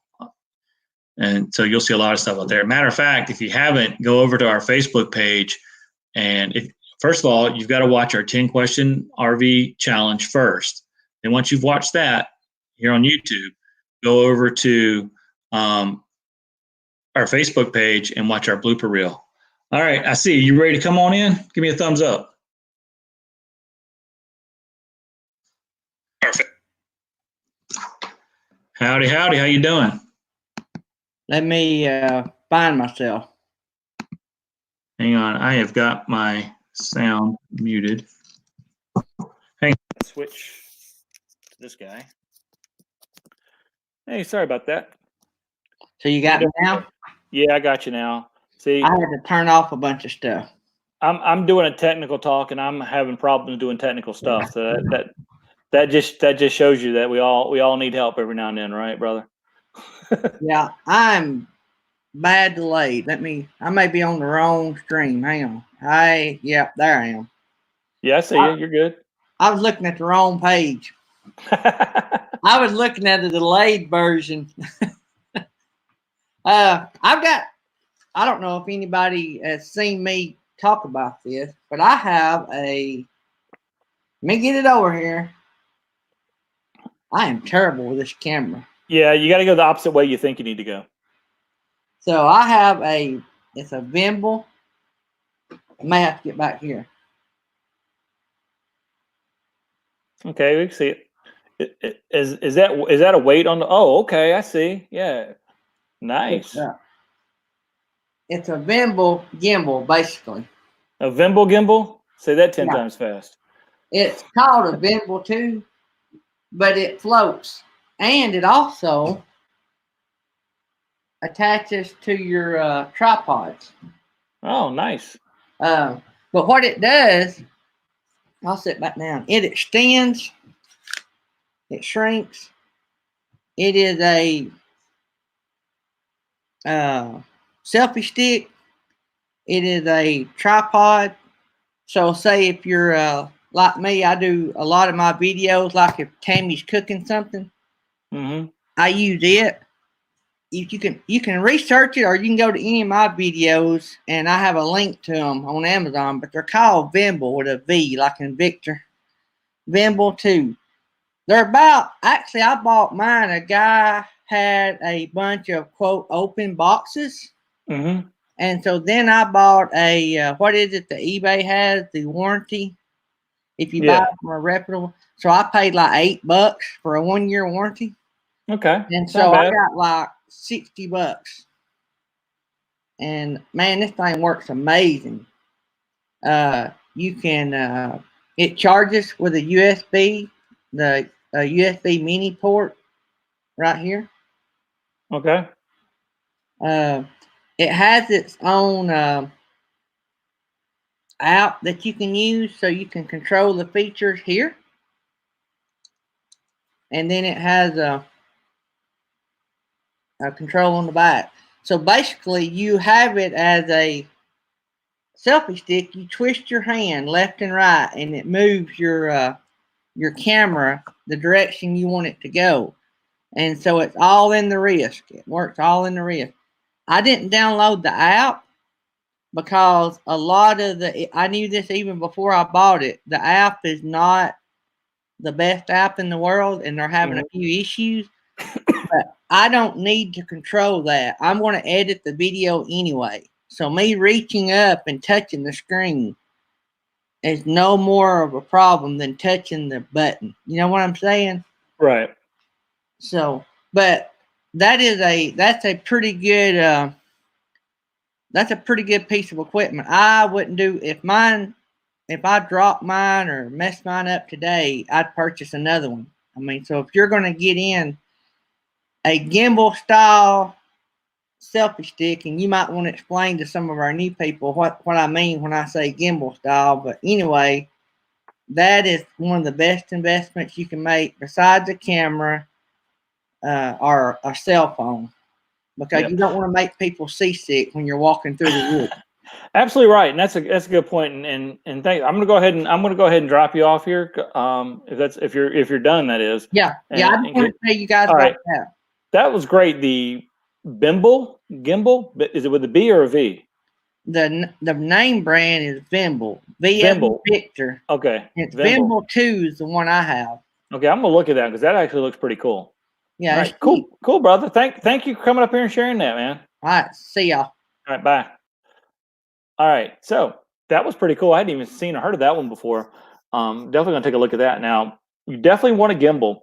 And so you'll see a lot of stuff out there. Matter of fact, if you haven't, go over to our Facebook page, and first of all, you've got to watch our 10-question RV challenge first. And once you've watched that here on YouTube, go over to our Facebook page and watch our blooper reel. All right, I see you. Ready to come on in? Give me a thumbs up. Perfect. Howdy, howdy. How you doing? Let me find myself. Hang on. I have got my sound muted. Hang on. Switch to this guy. Hey, sorry about that. So you got me now? Yeah, I got you now. See, I had to turn off a bunch of stuff. I'm doing a technical talk, and I'm having problems doing technical stuff. So that just shows you that we all need help every now and then, right, brother? Yeah, I'm bad delayed. I may be on the wrong stream. Hang on. Yeah, there I am. Yeah, I see you. You're good. I was looking at the wrong page. I was looking at the delayed version. I don't know if anybody has seen me talk about this, but I have let me get it over here. I am terrible with this camera. Yeah, you got to go the opposite way you think you need to go. So I have it's a Vimble. I may have to get back here. Okay, we can see it. Is that a weight on the? Oh, okay, I see. Yeah, nice. It's a Vimble gimbal, basically. A Vimble gimbal? Say that 10 times fast. It's called a Vimble too, but it floats, and it also attaches to your tripods. Oh, nice. But what it does, I'll sit back down. It extends. It shrinks. It is a selfie stick. It is a tripod. So say if you're like me, I do a lot of my videos, like if Tammy's cooking something, I use it. You can research it, or you can go to any of my videos, and I have a link to them on Amazon, but they're called Vimble with a V, like in Victor. Vimble 2. They're actually, I bought mine. A guy had a bunch of, quote, open boxes. And so then I bought what is it that eBay has, the warranty, if you buy it from a reputable. So I paid like $8 for a 1-year warranty. Okay. And so I got like $60. And man, this thing works amazing. You can, it charges with a USB, the USB mini port right here. Okay. It has its own app that you can use, so you can control the features here. And then it has a control on the back. So basically, you have it as a selfie stick. You twist your hand left and right, and it moves your your camera the direction you want it to go. And so it's all in the wrist. It works all in the wrist. I didn't download the app because a lot of I knew this even before I bought it. The app is not the best app in the world, and they're having a few issues. But I don't need to control that. I'm going to edit the video anyway. So me reaching up and touching the screen is no more of a problem than touching the button. You know what I'm saying? Right. So, but that's a pretty good piece of equipment. I wouldn't do if I drop mine or mess mine up today, I'd purchase another one. I mean, so if you're going to get in a gimbal style selfie stick, and you might want to explain to some of our new people what I mean when I say gimbal style. But anyway, that is one of the best investments you can make besides a camera or a cell phone, because you don't want to make people seasick when you're walking through the woods. Absolutely right, and that's a good point. And I'm going to go ahead and drop you off here. If you're done, that is. Yeah. I just want to tell you guys about that. That was great. The gimbal, is it with a B or a V? The name brand is Vimble. Vimble. Victor. Okay. It's Vimble 2 is the one I have. Okay, I'm gonna look at that because that actually looks pretty cool. Yeah. All right. Cool, brother. Thank you for coming up here and sharing that, man. All right. See y'all. All right. Bye. All right. So that was pretty cool. I hadn't even seen or heard of that one before. Definitely gonna take a look at that. Now, you definitely want a gimbal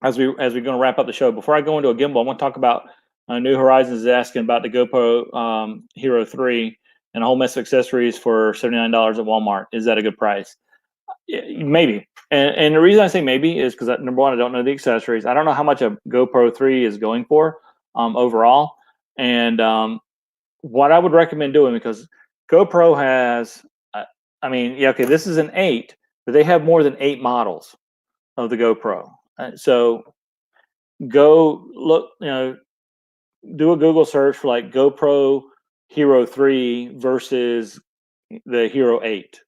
as we're going to wrap up the show. Before I go into a gimbal, I want to talk about New Horizons is asking about the GoPro Hero 3 and a whole mess of accessories for $79 at Walmart. Is that a good price? Maybe. And the reason I say maybe is because, number one, I don't know the accessories. I don't know how much a GoPro 3 is going for overall. And what I would recommend doing, because GoPro has, this is an 8, but they have more than 8 models of the GoPro. So go look, do a Google search for like GoPro Hero 3 versus the Hero 8.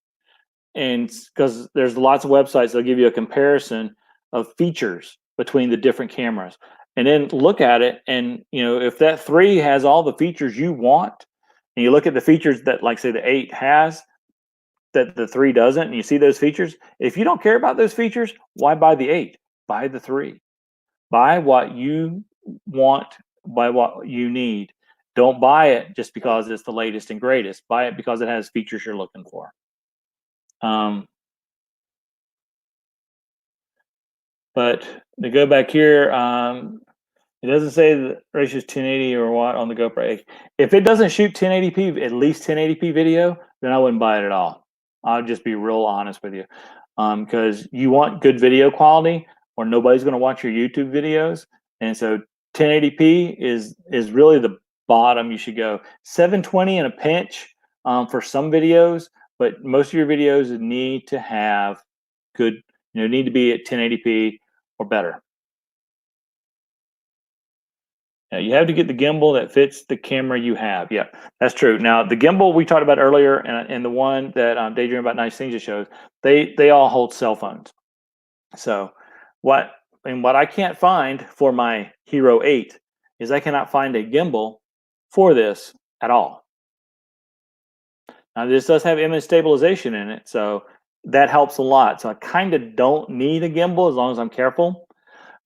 And because there's lots of websites that'll give you a comparison of features between the different cameras. And then look at it, and if that 3 has all the features you want, and you look at the features that, like, say, the 8 has that the 3 doesn't, and you see those features, if you don't care about those features, why buy the 8? Buy the 3. Buy what you want, buy what you need. Don't buy it just because it's the latest and greatest. Buy it because it has features you're looking for. But to go back here, it doesn't say the ratio is 1080 or what on the GoPro. If it doesn't shoot 1080p, at least 1080p video, then I wouldn't buy it at all. I'll just be real honest with you, because you want good video quality, or nobody's going to watch your YouTube videos. And so 1080p is really the bottom you should go. 720 in a pinch for some videos, but most of your videos need to have good, need to be at 1080p or better. Now, you have to get the gimbal that fits the camera you have. Yeah, that's true. Now, the gimbal we talked about earlier, and the one that Daydream About Nice Things shows, they all hold cell phones. So what I can't find for my Hero 8 is I cannot find a gimbal for this at all. Now, this does have image stabilization in it, so that helps a lot. So I kind of don't need a gimbal as long as I'm careful,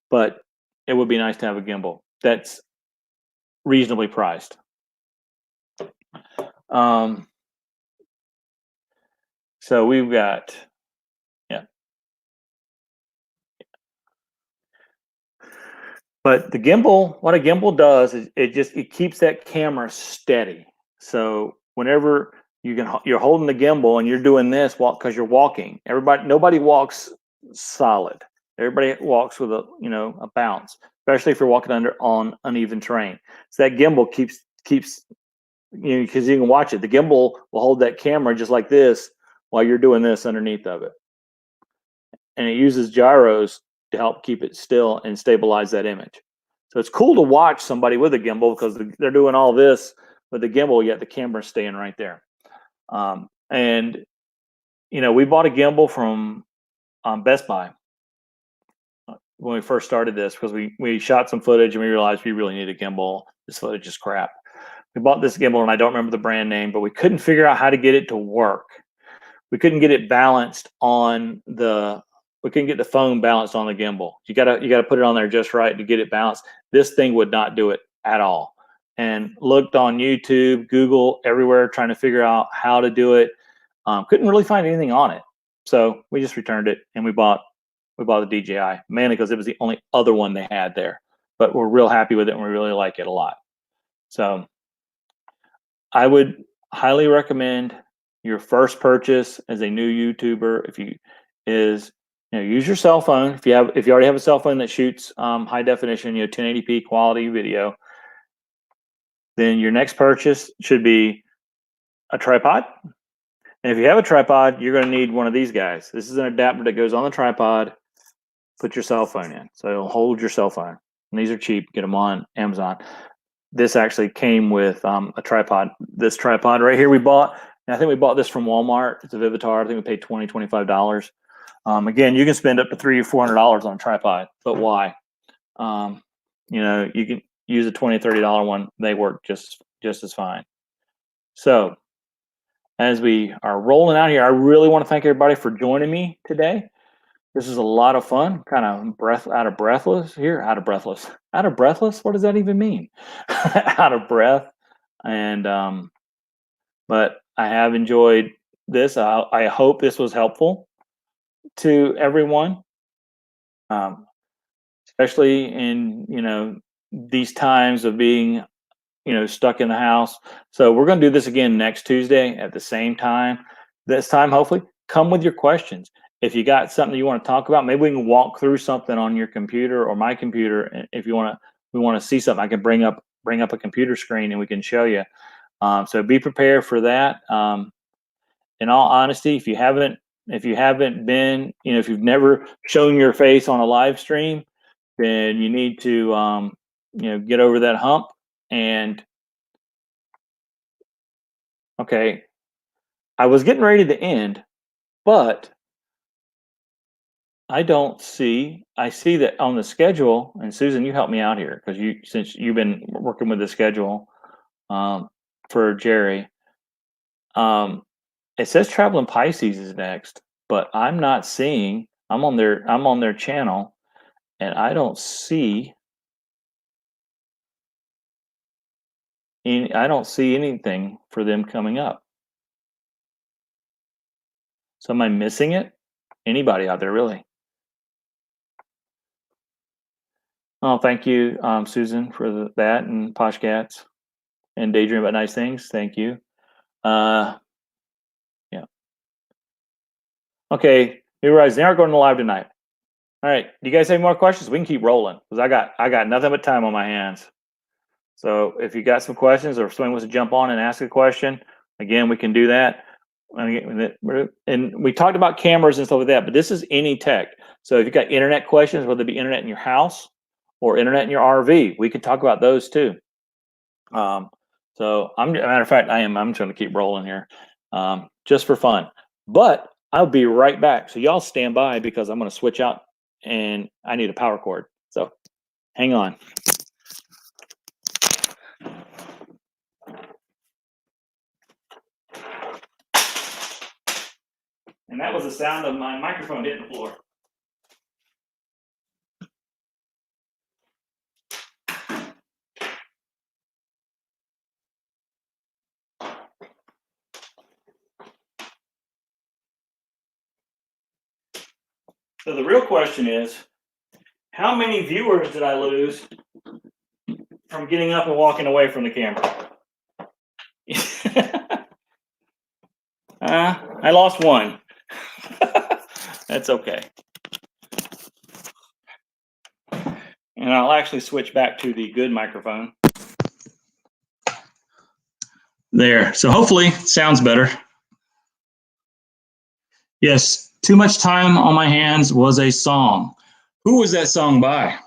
but it would be nice to have a gimbal that's reasonably priced. So we've got, but the gimbal, what a gimbal does is it keeps that camera steady. So whenever you're holding the gimbal and you're doing this because you're walking, nobody walks solid. Everybody walks with a bounce, especially if you're walking on uneven terrain. So that gimbal keeps because you can watch it. The gimbal will hold that camera just like this while you're doing this underneath of it, and it uses gyros to help keep it still and stabilize that image. So it's cool to watch somebody with a gimbal because they're doing all this with the gimbal, yet the camera's staying right there. And we bought a gimbal from Best Buy when we first started this, because we shot some footage and we realized we really need a gimbal. This footage is crap. We bought this gimbal, and I don't remember the brand name, but we couldn't figure out how to get it to work. We couldn't get it balanced on the. We couldn't get the phone balanced on the gimbal. You gotta put it on there just right to get it balanced. This thing would not do it at all. And looked on YouTube, Google, everywhere, trying to figure out how to do it. Couldn't really find anything on it. So we just returned it, and we bought the DJI, mainly because it was the only other one they had there. But we're real happy with it, and we really like it a lot. So I would highly recommend your first purchase as a new YouTuber use your cell phone. If you already have a cell phone that shoots high definition, 1080p quality video, then your next purchase should be a tripod. And if you have a tripod, you're going to need one of these guys. This is an adapter that goes on the tripod. Put your cell phone in, so it'll hold your cell phone. And these are cheap. Get them on Amazon. This actually came with a tripod. This tripod right here we bought, and I think we bought this from Walmart. It's a Vivitar. I think we paid $25. Again, you can spend up to $300 or $400 on a tripod, but why? You can use a $20, $30 one. They work just as fine. So as we are rolling out here, I really want to thank everybody for joining me today. This is a lot of fun. Kind of out of breathless. What does that even mean? Out of breath. And but I have enjoyed this. I hope this was helpful to everyone, especially in these times of being stuck in the house. So we're going to do this again next Tuesday at the same time. This time, hopefully, come with your questions. If you got something you want to talk about, maybe we can walk through something on your computer or my computer. And if we want to see something, I can bring up a computer screen and we can show you. So be prepared for that. In all honesty, if you haven't been, if you've never shown your face on a live stream, then you need to get over that hump. And okay, I was getting ready to end, but I see that on the schedule, and Susan, you help me out here because since you've been working with the schedule for Jerry. It says Traveling Pisces is next, but I'm not seeing. I'm on their channel, and I don't see anything for them coming up. So am I missing it? Anybody out there really? Oh, thank you, Susan, for that, and Posh Cats, and Daydream About Nice Things. Thank you. Yeah. Okay, New Rise, they aren't going live tonight. All right. Do you guys have more questions? We can keep rolling because I got nothing but time on my hands. So if you got some questions, or if someone wants to jump on and ask a question, again, we can do that. And we talked about cameras and stuff like that, but this is any tech. So if you got internet questions, whether it be internet in your house or internet in your RV, we can talk about those too. So as a matter of fact, I'm just going to keep rolling here, just for fun. But I'll be right back. So y'all stand by because I'm going to switch out and I need a power cord. So hang on. And that was the sound of my microphone hitting the floor. So the real question is, how many viewers did I lose from getting up and walking away from the camera? I lost one. That's okay. And I'll actually switch back to the good microphone. There. So hopefully it sounds better. Yes, Too Much Time on My Hands was a song. Who was that song by?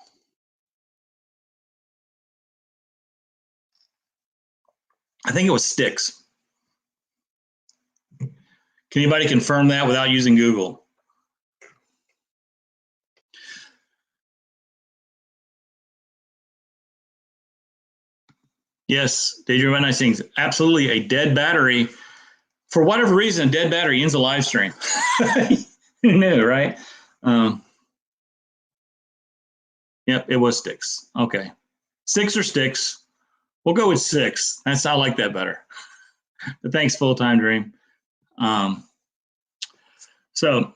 I think it was Styx. Can anybody confirm that without using Google? Yes, they do nice things. Absolutely, a dead battery. For whatever reason, a dead battery ends a live stream. Who knew, right? Yep, it was sticks. Okay, 6 or sticks. We'll go with 6. I like that better. But thanks, Full Time Dream. So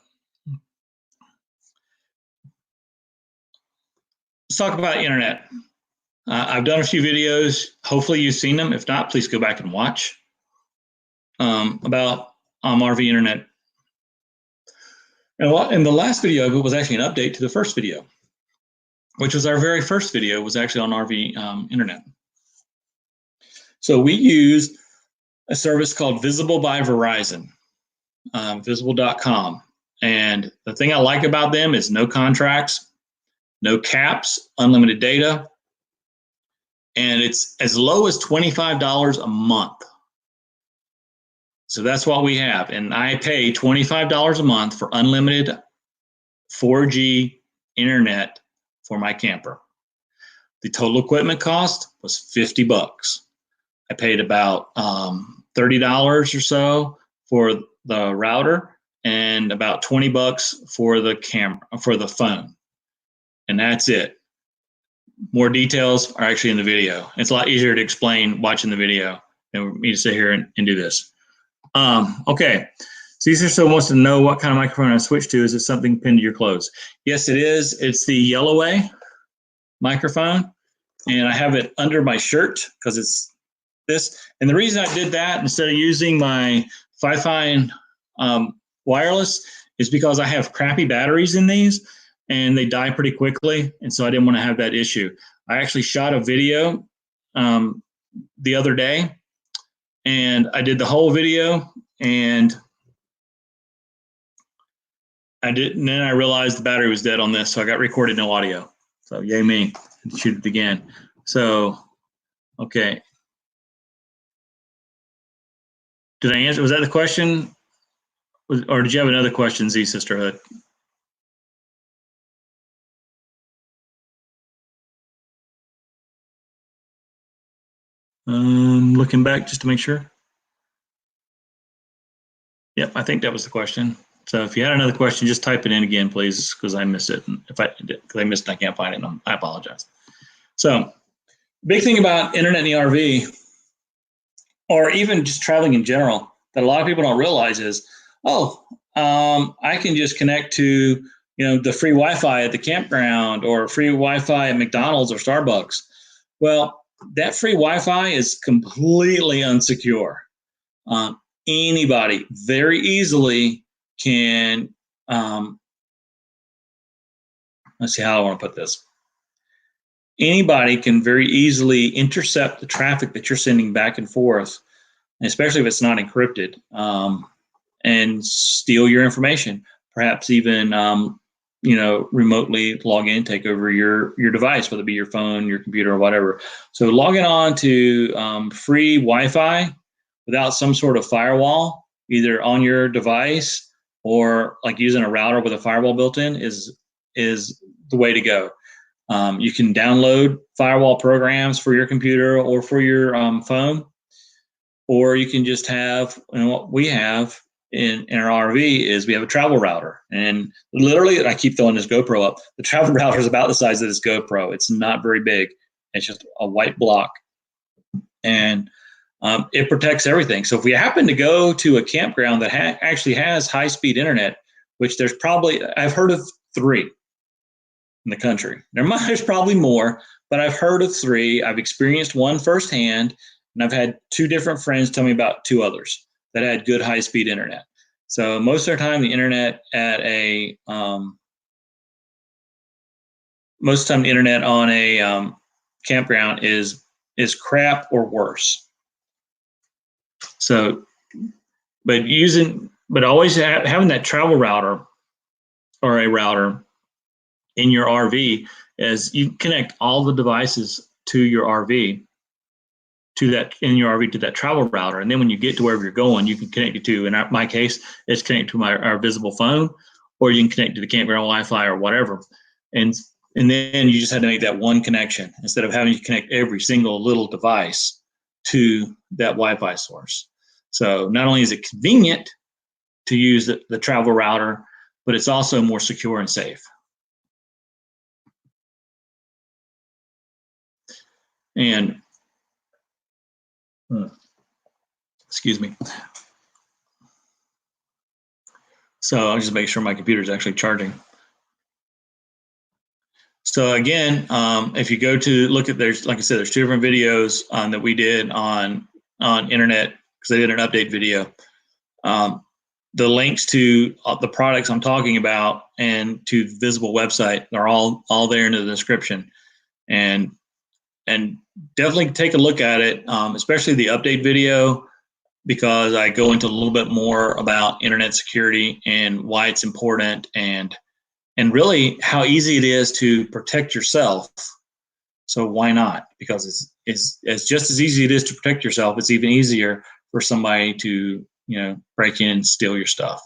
let's talk about internet. I've done a few videos. Hopefully you've seen them. If not, please go back and watch about RV internet. And the last video of it was actually an update to the first video, which was our very first video, was actually on RV internet. So we used a service called Visible by Verizon, visible.com. And the thing I like about them is no contracts, no caps, unlimited data, and it's as low as $25 a month. So that's what we have. And I pay $25 a month for unlimited 4G internet for my camper. The total equipment cost was $50. I paid about $30 or so for the router and about $20 for the camera, for the phone. And that's it. More details are actually in the video. It's a lot easier to explain watching the video than me to sit here and do this. Okay. Caesar still wants to know what kind of microphone I switched to. Is it something pinned to your clothes? Yes, it is. It's the Yellowway microphone, and I have it under my shirt because it's this. And the reason I did that instead of using my Fi-Fi wireless is because I have crappy batteries in these, and they die pretty quickly, and so I didn't want to have that issue. I actually shot a video the other day, and I did the whole video, and and then I realized the battery was dead on this, so I got recorded no audio. So yay me, shoot it again. So, okay. Did I answer? Was that the question? Or did you have another question, Z Sisterhood? Looking back just to make sure. Yep, I think that was the question. So if you had another question, just type it in again, please, because I missed it. And if I missed it, I can't find it. I apologize. So, big thing about internet in the RV, or even just traveling in general, that a lot of people don't realize is, I can just connect to the free Wi-Fi at the campground or free Wi-Fi at McDonald's or Starbucks. Well, that free Wi-Fi is completely unsecure. Anybody very easily can, let's see how I want to put this. Anybody can very easily intercept the traffic that you're sending back and forth, especially if it's not encrypted, and steal your information. Perhaps even, remotely log in, take over your device, whether it be your phone, your computer, or whatever. So logging on to free Wi-Fi without some sort of firewall, either on your device or like using a router with a firewall built in, is the way to go. You can download firewall programs for your computer or for your phone, or you can just have, what we have in our RV is we have a travel router. And literally, I keep throwing this GoPro up, the travel router is about the size of this GoPro. It's not very big. It's just a white block. And it protects everything. So if we happen to go to a campground that actually has high-speed internet, which there's probably, I've heard of 3 in the country. There's probably more, but I've heard of 3. I've experienced one firsthand, and I've had 2 different friends tell me about 2 others that had good high-speed internet. So most of the time, the internet at the internet on a campground is crap or worse. So, but always having that travel router or a router in your RV is you connect all the devices to your RV, to that travel router. And then when you get to wherever you're going, you can connect it to, in my case, it's connected to our visible phone, or you can connect to the campground Wi-Fi or whatever. And And then you just had to make that one connection instead of having to connect every single little device to that Wi-Fi source. So not only is it convenient to use the travel router, but it's also more secure and safe. And excuse me. So I'll just make sure my computer is actually charging. So again, if you go to look at, there's, like I said, there's 2 different videos that we did on internet, because I did an update video. The links to the products I'm talking about and to the Visible website are all there in the description, and definitely take a look at it, especially the update video, because I go into a little bit more about internet security and why it's important, and really how easy it is to protect yourself. So why not? Because it's just as easy it is to protect yourself, it's even easier for somebody to, break in and steal your stuff.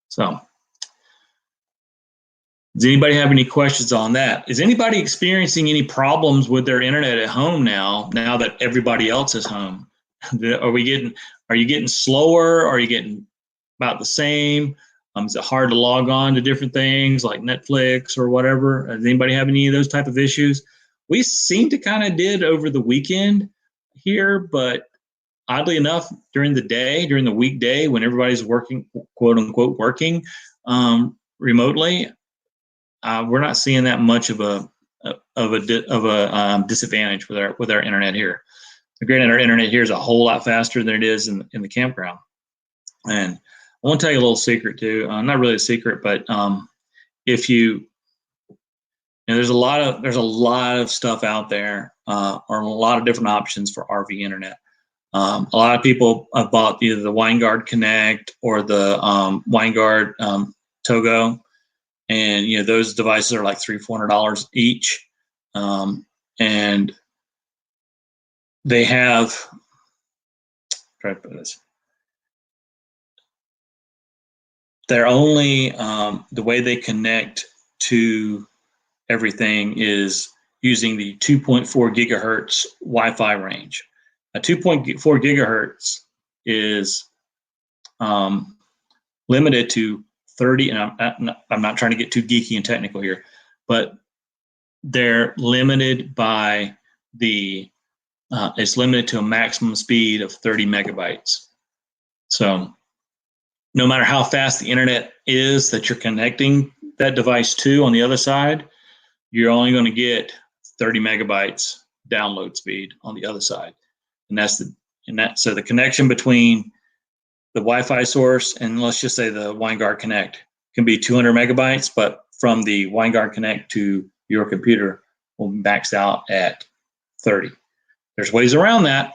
So does anybody have any questions on that? Is anybody experiencing any problems with their internet at home now that everybody else is home? Are you getting slower? Are you getting about the same? Is it hard to log on to different things like Netflix or whatever? Does anybody have any of those type of issues? We seem to kind of did over the weekend here, but oddly enough, during the weekday, when everybody's working, quote unquote, working remotely, we're not seeing that much of a disadvantage with our internet here. Granted, our internet here is a whole lot faster than it is in the campground. And I want to tell you a little secret too. Not really a secret, but if there's a lot of stuff out there, or a lot of different options for RV internet. A lot of people have bought either the WineGuard Connect or the WineGuard Togo, and those devices are like $300-400 each, and they have. Try to put this. They're only the way they connect to everything is using the 2.4 gigahertz Wi-Fi range. A 2.4 gigahertz is limited to 30, and I'm not trying to get too geeky and technical here, but they're limited by it's limited to a maximum speed of 30 megabytes. So no matter how fast the internet is that you're connecting that device to on the other side, you're only going to get 30 megabytes download speed on the other side. And so the connection between the Wi-Fi source and, let's just say, the WineGuard Connect can be 200 megabytes, but from the WineGuard Connect to your computer will max out at 30. There's ways around that,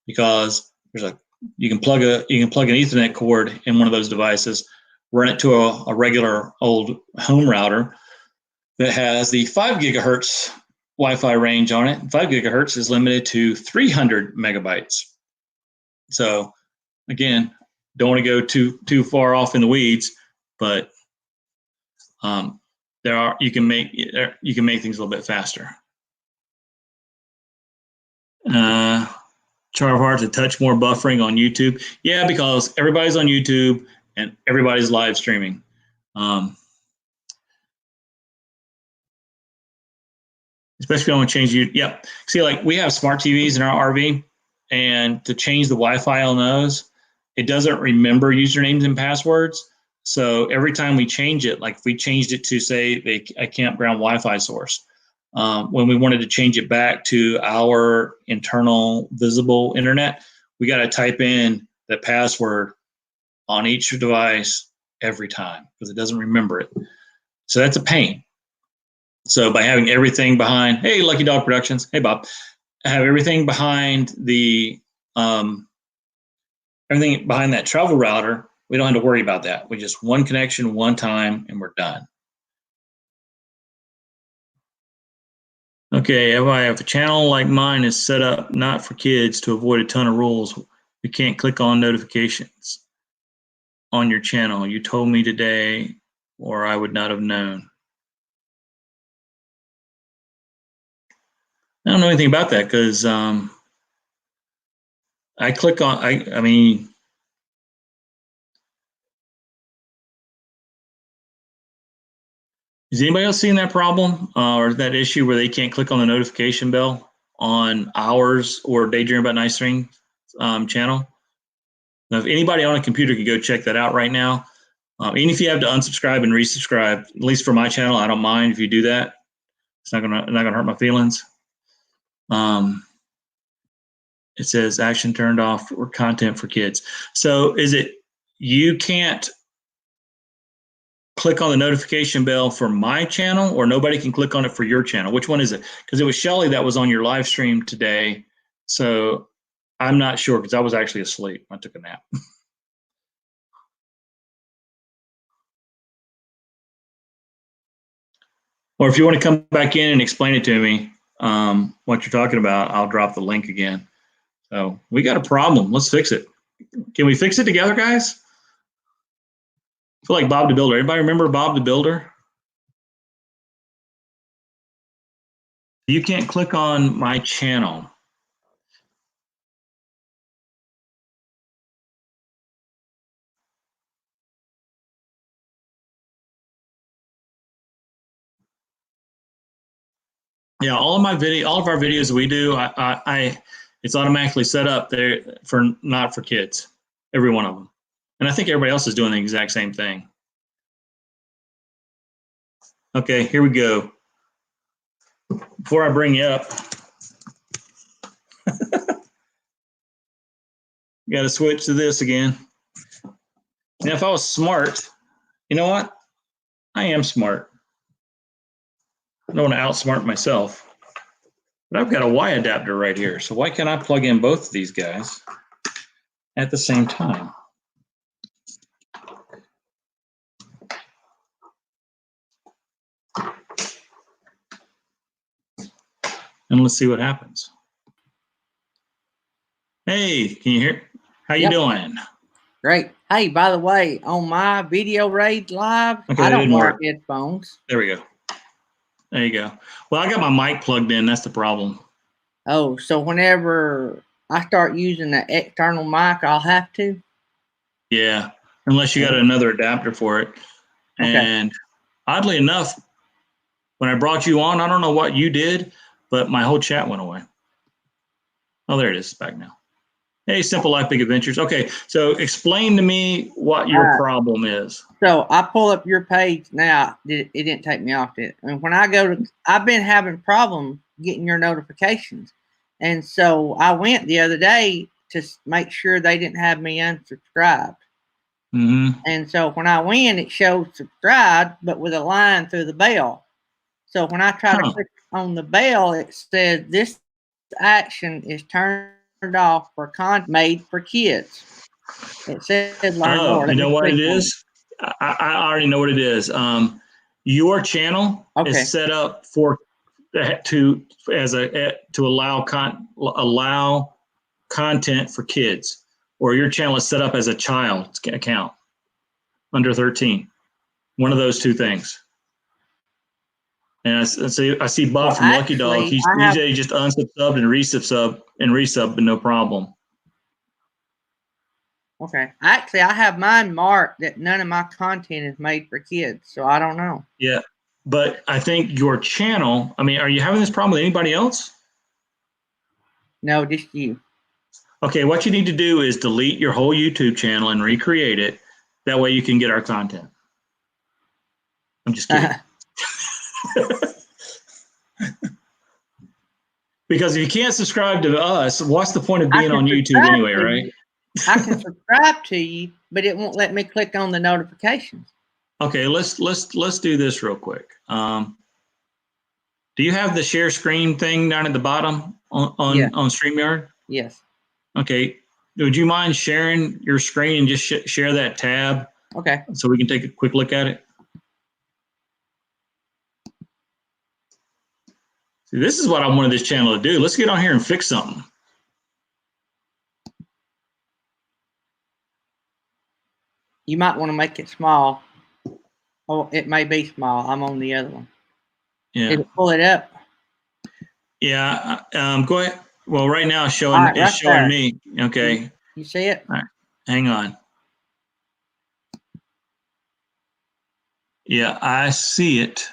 because you can plug an Ethernet cord in one of those devices, run it to a regular old home router that has the 5 gigahertz Wi-Fi range on it. 5 gigahertz is limited to 300 megabytes. So again, don't want to go too far off in the weeds, but you can make things a little bit faster. Charhart, to touch more buffering on YouTube. Yeah, because everybody's on YouTube and everybody's live streaming. Especially if you want to change you. Yep. See, like we have smart TVs in our RV, and to change the Wi-Fi on those, it doesn't remember usernames and passwords. So every time we change it, like if we changed it to, say, a campground Wi-Fi source, when we wanted to change it back to our internal Visible internet, we got to type in the password on each device every time because it doesn't remember it. So that's a pain. So by having everything behind, hey, Lucky Dog Productions, hey, Bob, have everything behind everything behind that travel router, we don't have to worry about that. We just one connection, one time, and we're done. Okay, if a channel like mine is set up not for kids to avoid a ton of rules, we can't click on notifications on your channel. You told me today, or I would not have known. I don't know anything about that because I click on, I mean, is anybody else seeing that problem or that issue where they can't click on the notification bell on ours or Daydream About Nice Things channel? Now, if anybody on a computer could go check that out right now, even if you have to unsubscribe and resubscribe, at least for my channel, I don't mind if you do that. It's not gonna hurt my feelings. It says action turned off or content for kids. So is it you can't click on the notification bell for my channel, or nobody can click on it for your channel? Which one is it? Because it was Shelly that was on your live stream today. So I'm not sure because I was actually asleep. I took a nap. Or if you want to come back in and explain it to me, what you're talking about, I'll drop the link again. So we got a problem. Let's fix it. Can we fix it together, guys? I feel like Bob the Builder. Anybody remember Bob the Builder? You can't click on my channel. Yeah, all of our videos we do, it's automatically set up there for not for kids, every one of them. And I think everybody else is doing the exact same thing. Okay, here we go. Before I bring you up, got to switch to this again. Now, if I was smart, you know what? I am smart. I don't want to outsmart myself. But I've got a Y adapter right here. So why can't I plug in both of these guys at the same time? And let's see what happens. Hey, can you hear? How you doing? Great. Hey, by the way, on my video raid live, Okay, I that don't didn't wear work. headphones. There we go. There you go. Well, I got my mic plugged in. That's the problem. Oh, so whenever I start using the external mic, I'll have to? Yeah, unless you got another adapter for it. Okay. And oddly enough, when I brought you on, I don't know what you did, but my whole chat went away. Oh, there it is. It's back now. Hey, Simple Life Big Adventures. Okay, so explain to me what your problem is. So I pull up your page now. It didn't take me off it. And when I go to, I've been having problems getting your notifications. And so I went the other day to make sure they didn't have me unsubscribed. Mm-hmm. And so when I went, it showed subscribed, but with a line through the bell. So when I try to click on the bell, it said this action is turned off for content made for kids. It says learn more. You know what it is? I already know what it is. Your channel is set up to allow content for kids, or your channel is set up as a child account under 13. One of those two things. And I see Bob from Lucky Dog. He's just unsubscribed and resub, but no problem. Okay. Actually, I have mine marked that none of my content is made for kids, so I don't know. Yeah, but I think your channel, I mean, are you having this problem with anybody else? No, just you. Okay, what you need to do is delete your whole YouTube channel and recreate it. That way you can get our content. I'm just kidding. Because if you can't subscribe to us, what's the point of being on YouTube anyway, right? I can subscribe to you, but it won't let me click on the notifications. Okay, let's do this real quick. Do you have the share screen thing down at the bottom on StreamYard? Yes. Okay. Would you mind sharing your screen and just share that tab? Okay. So we can take a quick look at it. See, this is what I wanted this channel to do. Let's get on here and fix something. You might want to make it small. Oh, it may be small. I'm on the other one. Yeah. Did it pull it up? Yeah. Go ahead. Well, right now it's All showing right, right there. me. Okay. You see it? All right. Hang on. Yeah, I see it.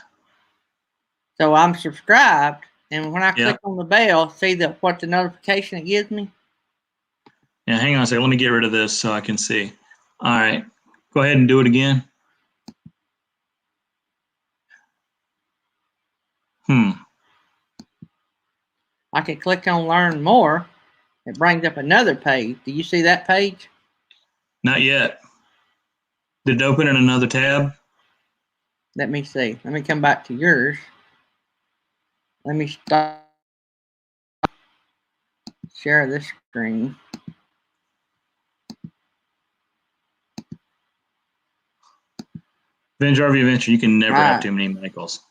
So I'm subscribed, and when I Yeah. click on the bell, see what the notification it gives me? Yeah, hang on a second. Let me get rid of this so I can see. All right. Go ahead and do it again. I can click on learn more. It brings up another page. Do you see that page? Not yet. Did it open in another tab? Let me see. Let me come back to yours. Let me stop. Share this screen. Venge RV Adventure, you can never All have right. too many Michaels.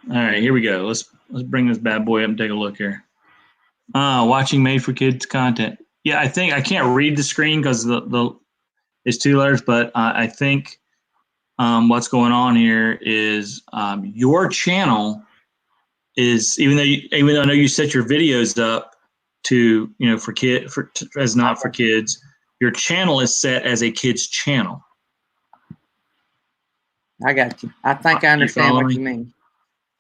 All right, here we go. Let's bring this bad boy up and take a look here. Watching made for kids content. Yeah, I think I can't read the screen because the it's 2 letters, but I think what's going on here is your channel is even though I know you set your videos up to for as not for kids, your channel is set as a kids channel. I got you. I think I understand what you mean.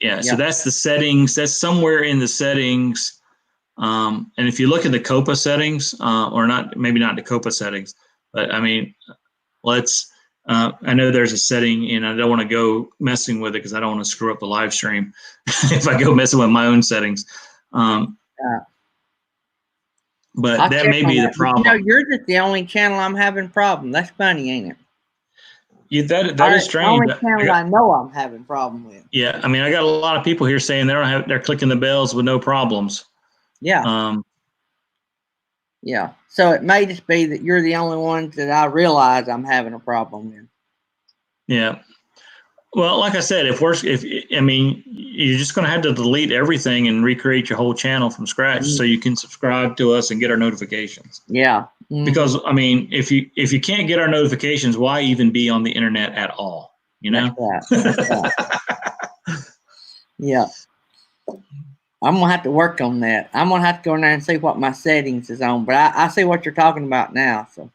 Yeah, so that's the settings. That's somewhere in the settings. And if you look at the COPA settings, or not, maybe not the COPA settings, but I mean, I know there's a setting, and I don't want to go messing with it because I don't want to screw up the live stream if I go messing with my own settings. But I'll that check may on be the that. But, problem. you're just the only channel I'm having problem. That's funny, ain't it? Yeah, that is strange. The only channel I know I'm having problem with. Yeah, I mean, I got a lot of people here saying they're clicking the bells with no problems. Yeah. Yeah. So it may just be that you're the only ones that I realize I'm having a problem with. Yeah. Well, like I said, you're just going to have to delete everything and recreate your whole channel from scratch so you can subscribe to us and get our notifications. Yeah. Mm-hmm. Because I mean, if you can't get our notifications, why even be on the internet at all? That's right. That's right. Yeah. I'm gonna have to work on that. I'm gonna have to go in there and see what my settings is on. But I see what you're talking about now. So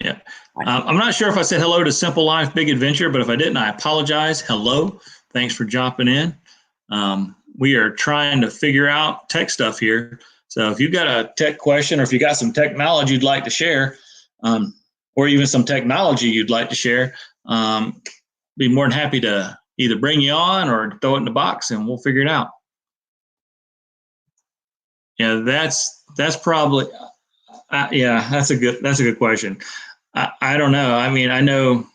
yeah, I'm not sure if I said hello to Simple Life Big Adventure, but if I didn't, I apologize. Hello, thanks for jumping in. We are trying to figure out tech stuff here. So if you've got a tech question, or if you got some technology you'd like to share, or even some technology you'd like to share, be more than happy to either bring you on or throw it in the box and we'll figure it out. Yeah, that's probably that's a good question. I don't know. I mean, I know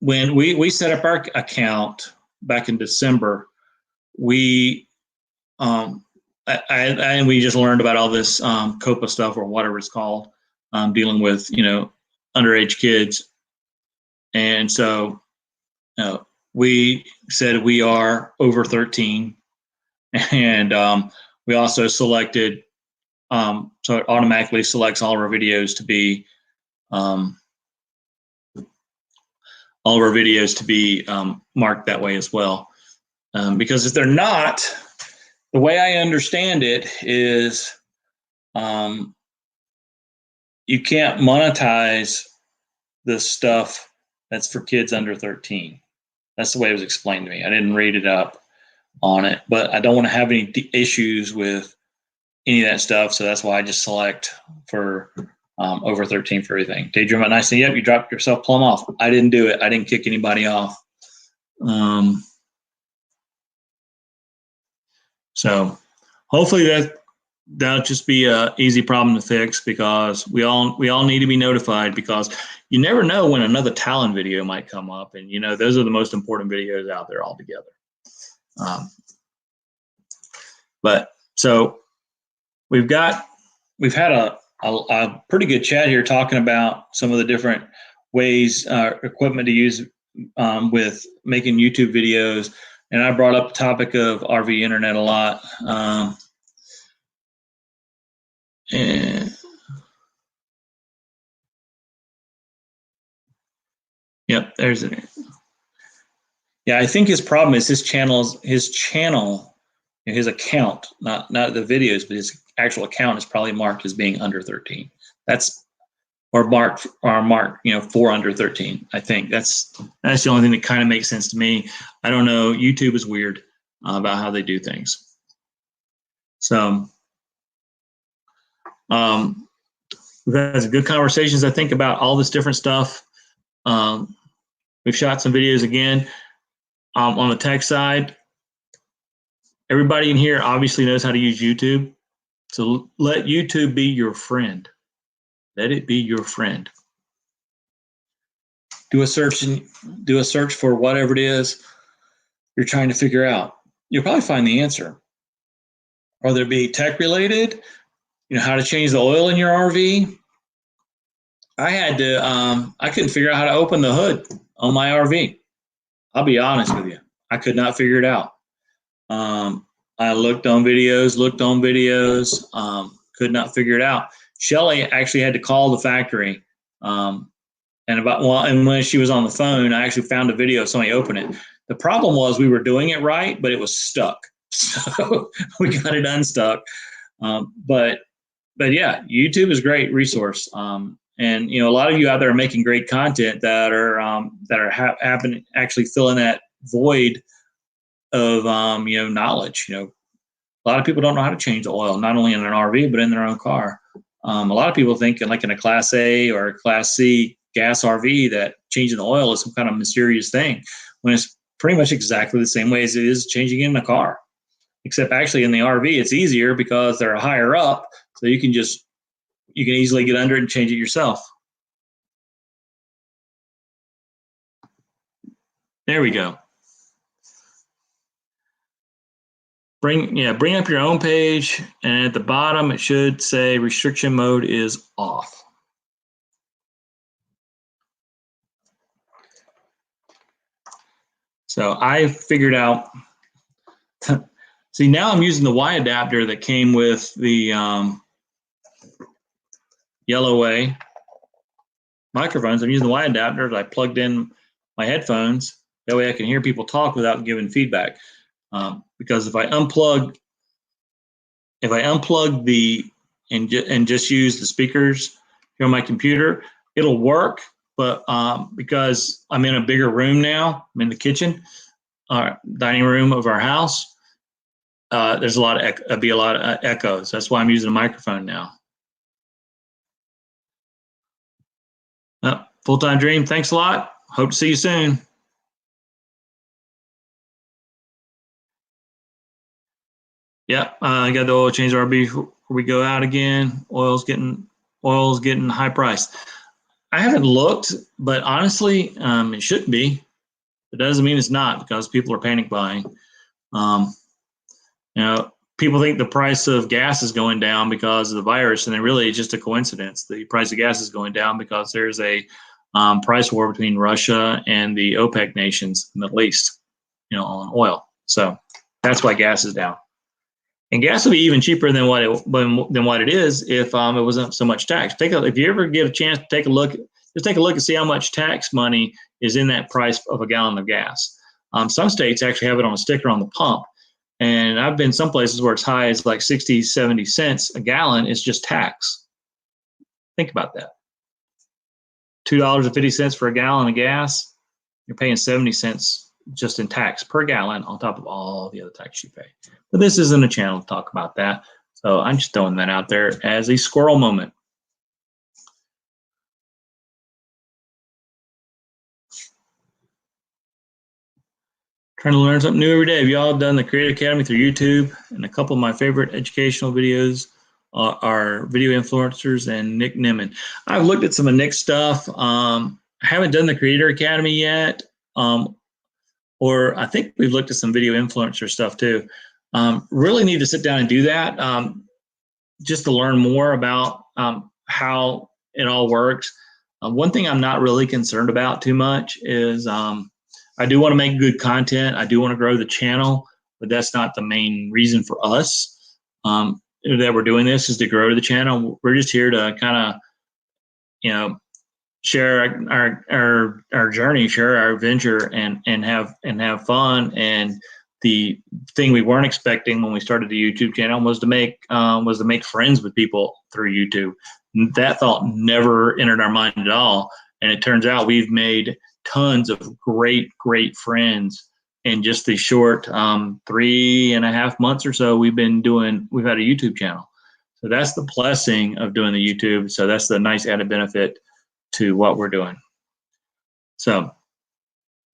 when we set up our account back in December, we and we just learned about all this COPA stuff or whatever it's called, dealing with underage kids, and so we said we are over 13, and we also selected so it automatically selects all of our videos to be marked that way as well, because if they're not, the way I understand it is you can't monetize the stuff that's for kids under 13. That's the way it was explained to me. I didn't read it up on it, but I don't want to have any issues with any of that stuff. So that's why I just select for over 13 for everything. Daydream and I say, yep, you dropped yourself plumb off. I didn't do it. I didn't kick anybody off. So hopefully that'll just be a easy problem to fix, because we all need to be notified, because you never know when another Talon video might come up, and those are the most important videos out there altogether. But so we've had a pretty good chat here talking about some of the different ways, equipment to use with making YouTube videos, and I brought up the topic of RV internet a lot. And yep, there's it. Yeah, I think his problem is his channel, his account, not the videos, but his actual account is probably marked as being under 13. That's or marked, for under 13. I think that's the only thing that kind of makes sense to me. I don't know. YouTube is weird about how they do things. So we've had some good conversations, I think, about all this different stuff. We've shot some videos again on the tech side. Everybody in here obviously knows how to use YouTube. So let YouTube be your friend. Let it be your friend. Do a search for whatever it is you're trying to figure out. You'll probably find the answer. Whether it be tech related, how to change the oil in your RV. I couldn't figure out how to open the hood on my RV. I'll be honest with you. I could not figure it out. I looked on videos, could not figure it out. Shelly actually had to call the factory. And when she was on the phone, I actually found a video of somebody open it. The problem was we were doing it right, but it was stuck. So we got it unstuck. But yeah, YouTube is a great resource. And a lot of you out there are making great content that are actually filling that void of knowledge. A lot of people don't know how to change the oil, not only in an RV but in their own car. A lot of people think, like in a Class A or a Class C gas RV, that changing the oil is some kind of mysterious thing, when it's pretty much exactly the same way as it is changing in a car. Except actually in the RV, it's easier because they're higher up, so you can easily get under it and change it yourself. There we go. Bring up your own page, and at the bottom it should say restriction mode is off. So I figured out. See, now I'm using the Y adapter that came with the Yellowway microphones. I'm using the Y adapter that I plugged in my headphones. That way I can hear people talk without giving feedback. Because if I unplug and just use the speakers here on my computer, it'll work. But because I'm in a bigger room now, I'm in the kitchen, dining room of our house. There's a lot of echoes. That's why I'm using a microphone now. Full-time dream. Thanks a lot. Hope to see you soon. Yep, I got the oil change RV before we go out again. Oil's getting high priced. I haven't looked, but honestly, it shouldn't be. It doesn't mean it's not, because people are panic buying. People think the price of gas is going down because of the virus, and really it's just a coincidence. The price of gas is going down because there's a price war between Russia and the OPEC nations, Middle East, on oil. So that's why gas is down. And gas will be even cheaper than what it is if it wasn't so much tax. If you ever get a chance to take a look and see how much tax money is in that price of a gallon of gas. Some states actually have it on a sticker on the pump. And I've been some places where it's high as like 60, 70 cents a gallon is just tax. Think about that. $2.50 for a gallon of gas, you're paying 70 cents just in tax per gallon on top of all the other tax you pay. But this isn't a channel to talk about that. So I'm just throwing that out there as a squirrel moment. Trying to learn something new every day. Have y'all done the Creative Academy through YouTube? And a couple of my favorite educational videos are Video Influencers and Nick Nimmin. I've looked at some of Nick's stuff. I haven't done the Creator Academy yet. Or I think we've looked at some Video Influencer stuff too. Really need to sit down and do that just to learn more about how it all works. One thing I'm not really concerned about too much is I do want to make good content. I do want to grow the channel, but that's not the main reason for us that we're doing this, is to grow the channel. We're just here to kind of, share our journey, share our adventure, and have fun. And the thing we weren't expecting when we started the YouTube channel was to make friends with people through YouTube. That thought never entered our mind at all. And it turns out we've made tons of great friends in just the short 3.5 months or so we've had a YouTube channel. So that's the blessing of doing the YouTube. So that's the nice added benefit to what we're doing. So,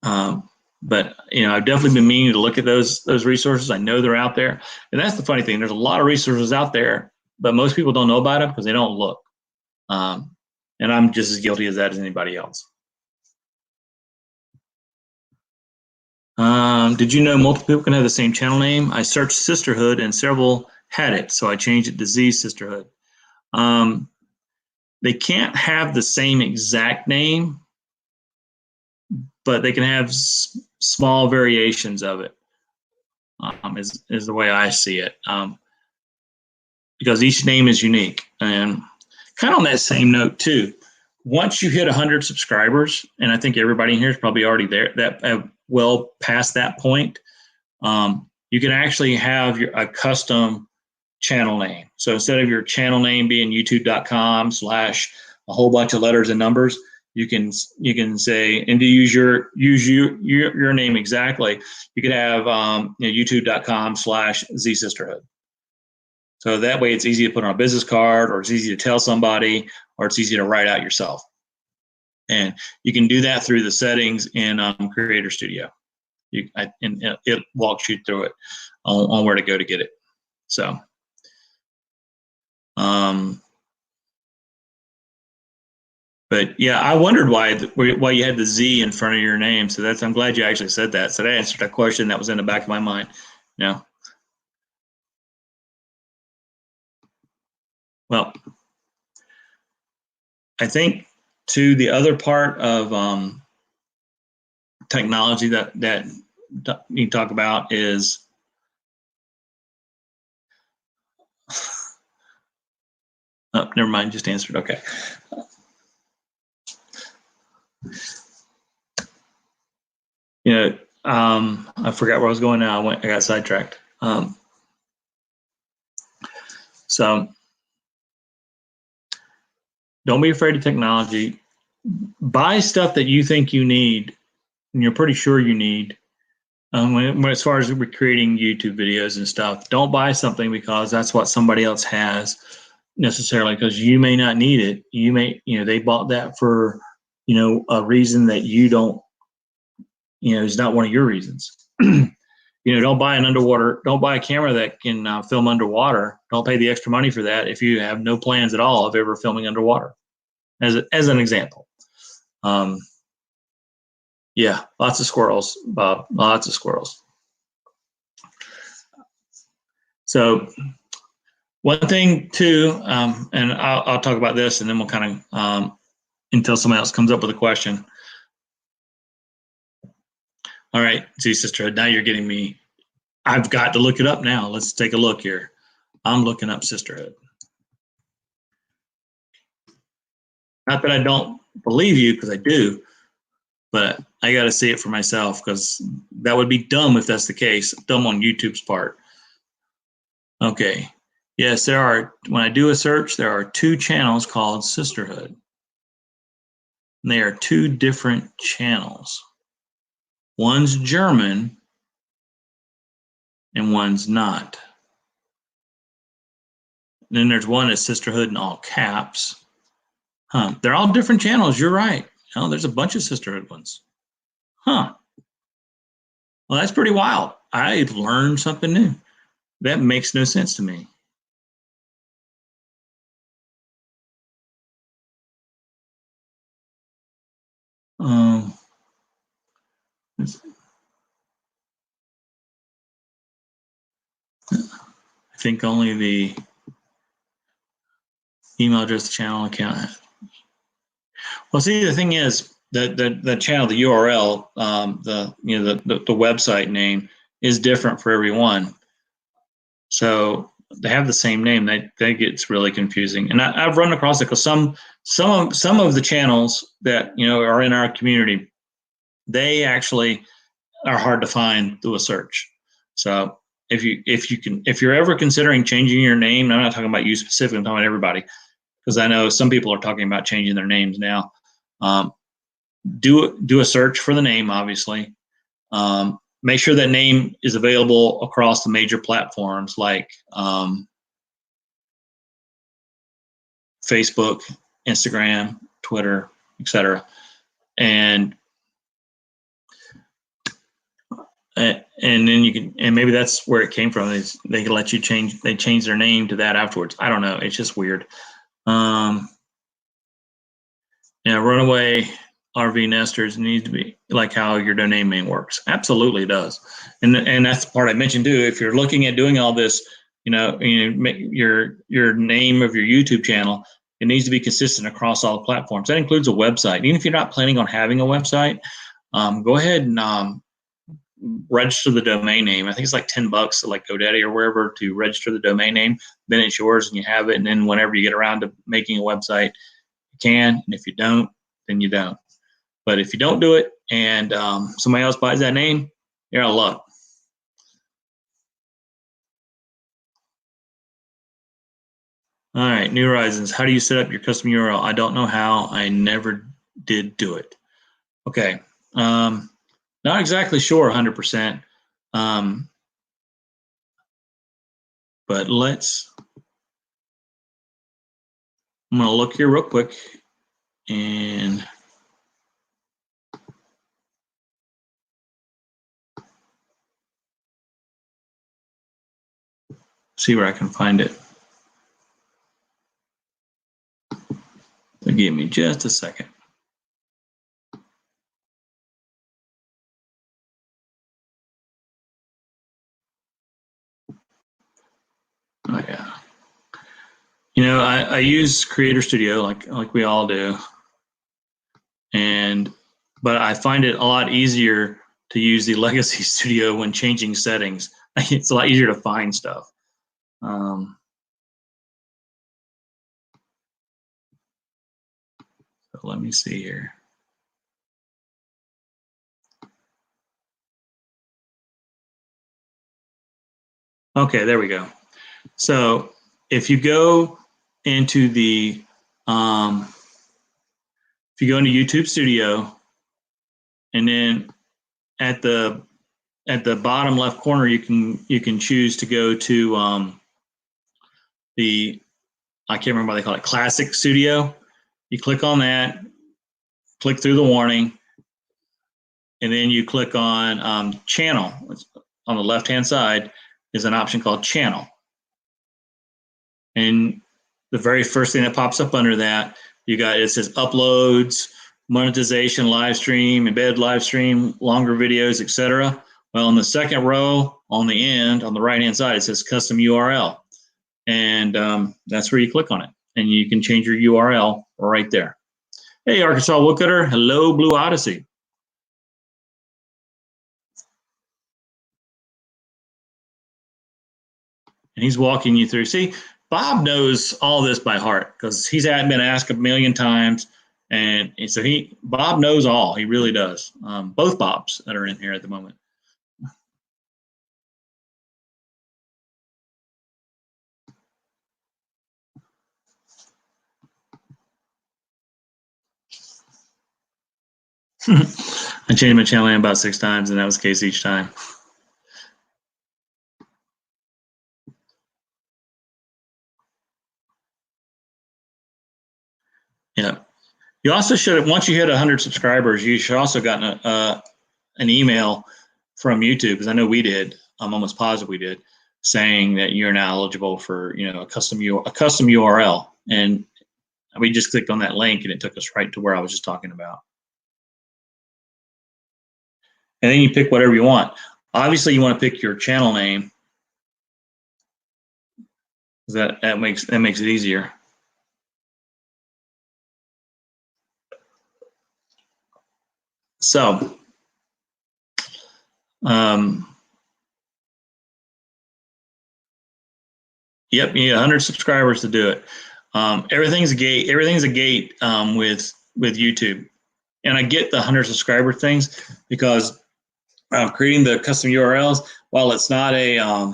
but I've definitely been meaning to look at those resources. I know they're out there, and that's the funny thing. There's a lot of resources out there, but most people don't know about them because they don't look. And I'm just as guilty as that as anybody else. Did you know multiple people can have the same channel name? I searched Sisterhood and several had it, so I changed it to Z Sisterhood. They can't have the same exact name, but they can have small variations of it, is the way I see it, because each name is unique. And kind of on that same note too, once you hit 100 subscribers, and I think everybody in here is probably already there, well past that point, you can actually have a custom channel name. So instead of your channel name being youtube.com/ a whole bunch of letters and numbers, you can say, and to use your name exactly, you could have youtube.com/ Z Sisterhood. So that way it's easy to put on a business card, or it's easy to tell somebody, or it's easy to write out yourself. And you can do that through the settings in Creator Studio. And it walks you through it on where to go to get it. So, but yeah, I wondered why you had the Z in front of your name. So I'm glad you actually said that. So that answered a question that was in the back of my mind. Yeah. Well, I think to the other part of technology that you talk about is oh, never mind, just answered. Okay. I forgot where I was going now. I got sidetracked. So don't be afraid of technology. Buy stuff that you think you need and you're pretty sure you need. As far as creating YouTube videos and stuff, don't buy something because that's what somebody else has necessarily, because you may not need it. You may, they bought that for, a reason that you don't, is not one of your reasons. Don't buy a camera that can film underwater. Don't pay the extra money for that if you have no plans at all of ever filming underwater, as an example. Yeah, lots of squirrels, Bob, lots of squirrels. So one thing too, and I'll talk about this and then we'll kind of, until somebody else comes up with a question. All right, see, Sisterhood, now you're getting me. I've got to look it up now. Let's take a look here. I'm looking up Sisterhood. Not that I don't believe you, because I do, but I got to see it for myself, because that would be dumb if that's the case. Dumb on YouTube's part. Okay. Yes, there are. When I do a search, there are 2 channels called Sisterhood. And they are 2 different channels. One's German and one's not. And then there's one that's Sisterhood in all caps. They're all different channels. You're right. There's a bunch of Sisterhood ones. Well, that's pretty wild. I've learned something new. That makes no sense to me. I think only the email address, the channel account. Well, see, the thing is that the channel, the URL, the website name is different for everyone. So they have the same name, that gets really confusing. And I've run across it because some of the channels that are in our community, they actually are hard to find through a search. So if you're ever considering changing your name, I'm not talking about you specifically, I'm talking about everybody, because I know some people are talking about changing their names now. Do a search for the name, obviously. Make sure that name is available across the major platforms like Facebook, Instagram, Twitter, etc. And then you can, and maybe that's where it came from. Is they can let you change. They change their name to that afterwards. I don't know. It's just weird. Runaway RV nesters need to be like how your domain name works. Absolutely it does. And that's the part I mentioned too. If you're looking at doing all this, your name of your YouTube channel, it needs to be consistent across all the platforms. That includes a website. Even if you're not planning on having a website, go ahead and register the domain name. I think it's like $10 to like GoDaddy or wherever to register the domain name. Then it's yours and you have it. And then whenever you get around to making a website, you can. And if you don't, then you don't. But if you don't do it and somebody else buys that name, you're out of luck. All right, New Horizons. How do you set up your custom URL? I don't know how. I never did do it. Okay. Not exactly sure 100%. But I'm going to look here real quick and see where I can find it. So give me just a second. Oh yeah. I use Creator Studio like we all do, but I find it a lot easier to use the Legacy Studio when changing settings. It's a lot easier to find stuff. So let me see here. Okay, there we go. So if you go into the if you go into YouTube Studio, and then at the bottom left corner, you can choose to go to the, I can't remember what they call it, Classic Studio. You click on that, click through the warning, and then you click on Channel. On the left-hand side is an option called Channel. And the very first thing that pops up under that, it says Uploads, Monetization, Live Stream, Embed Live Stream, Longer Videos, etc. Well, in the second row on the end, on the right-hand side, it says Custom URL. And that's where you click on it. And you can change your URL right there. Hey, Arkansas Woodcutter. Hello, Blue Odyssey. And he's walking you through. See, Bob knows all this by heart because he's been asked a million times. And so Bob knows all. He really does. Both Bobs that are in here at the moment. I changed my channel name about 6 times, and that was the case each time. Yeah. You also should have, once you hit 100 subscribers, you should also gotten an email from YouTube, because I know we did. I'm almost positive we did, saying that you're now eligible for a custom URL, and we just clicked on that link, and it took us right to where I was just talking about. And then you pick whatever you want. Obviously, you want to pick your channel name, because that makes it easier. So, Yep, you need 100 subscribers to do it. Everything's a gate. Everything's a gate with YouTube. And I get the 100 subscriber things because creating the custom URLs, while it's not a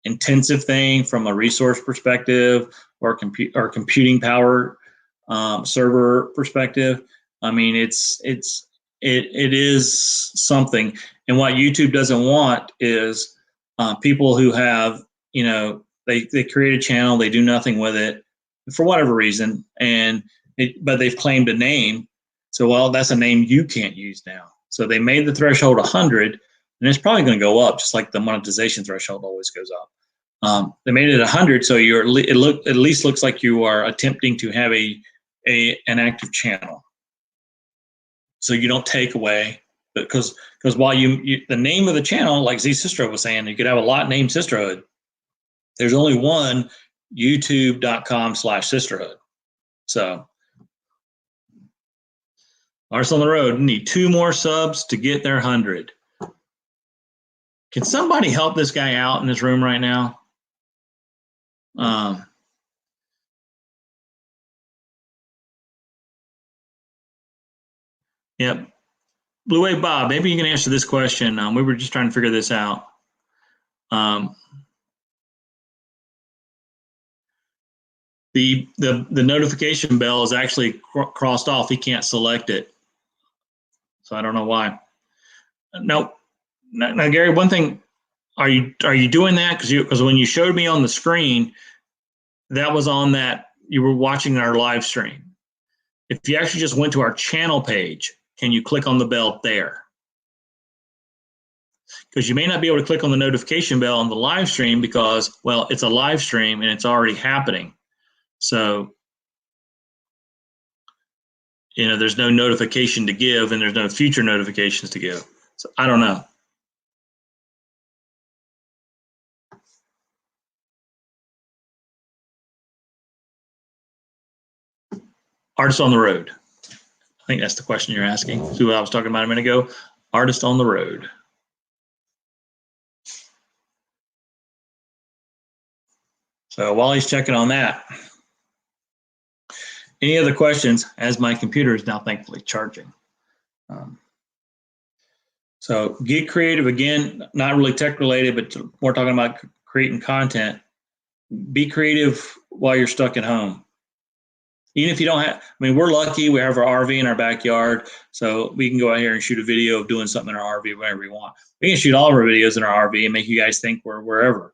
intensive thing from a resource perspective or computing power server perspective, I mean it is something. And what YouTube doesn't want is people who have, you know, they create a channel, they do nothing with it for whatever reason, but they've claimed a name. So, well, that's a name you can't use now. So they made the threshold 100, and it's probably going to go up, just like the monetization threshold always goes up. They made it 100, so it at least looks like you are attempting to have an active channel. So you don't take away, because while the name of the channel, like Z Sisterhood was saying, you could have a lot named Sisterhood. There's only one, youtube.com/sisterhood. So Artists on the Road need 2 more subs to get their 100. Can somebody help this guy out in this room right now? Yep. Blue Wave Bob, maybe you can answer this question. We were just trying to figure this out. The notification bell is actually crossed off. He can't select it. So I don't know why. Now, Gary, one thing, are you doing that? Because when you showed me on the screen, that was on that, you were watching our live stream. If you actually just went to our channel page, can you click on the bell there? Because you may not be able to click on the notification bell on the live stream because, well, it's a live stream and it's already happening. So, you know, there's no notification to give and there's no future notifications to give. So I don't know. Artist on the Road. I think that's the question you're asking. See what I was talking about a minute ago? Artist on the Road. So while he's checking on that, any other questions, as my computer is now thankfully charging? So get creative, again, not really tech related, but more talking about creating content. Be creative while you're stuck at home. Even if you don't have, I mean, we're lucky, we have our RV in our backyard, so we can go out here and shoot a video of doing something in our RV whenever we want. We can shoot all of our videos in our RV and make you guys think we're wherever.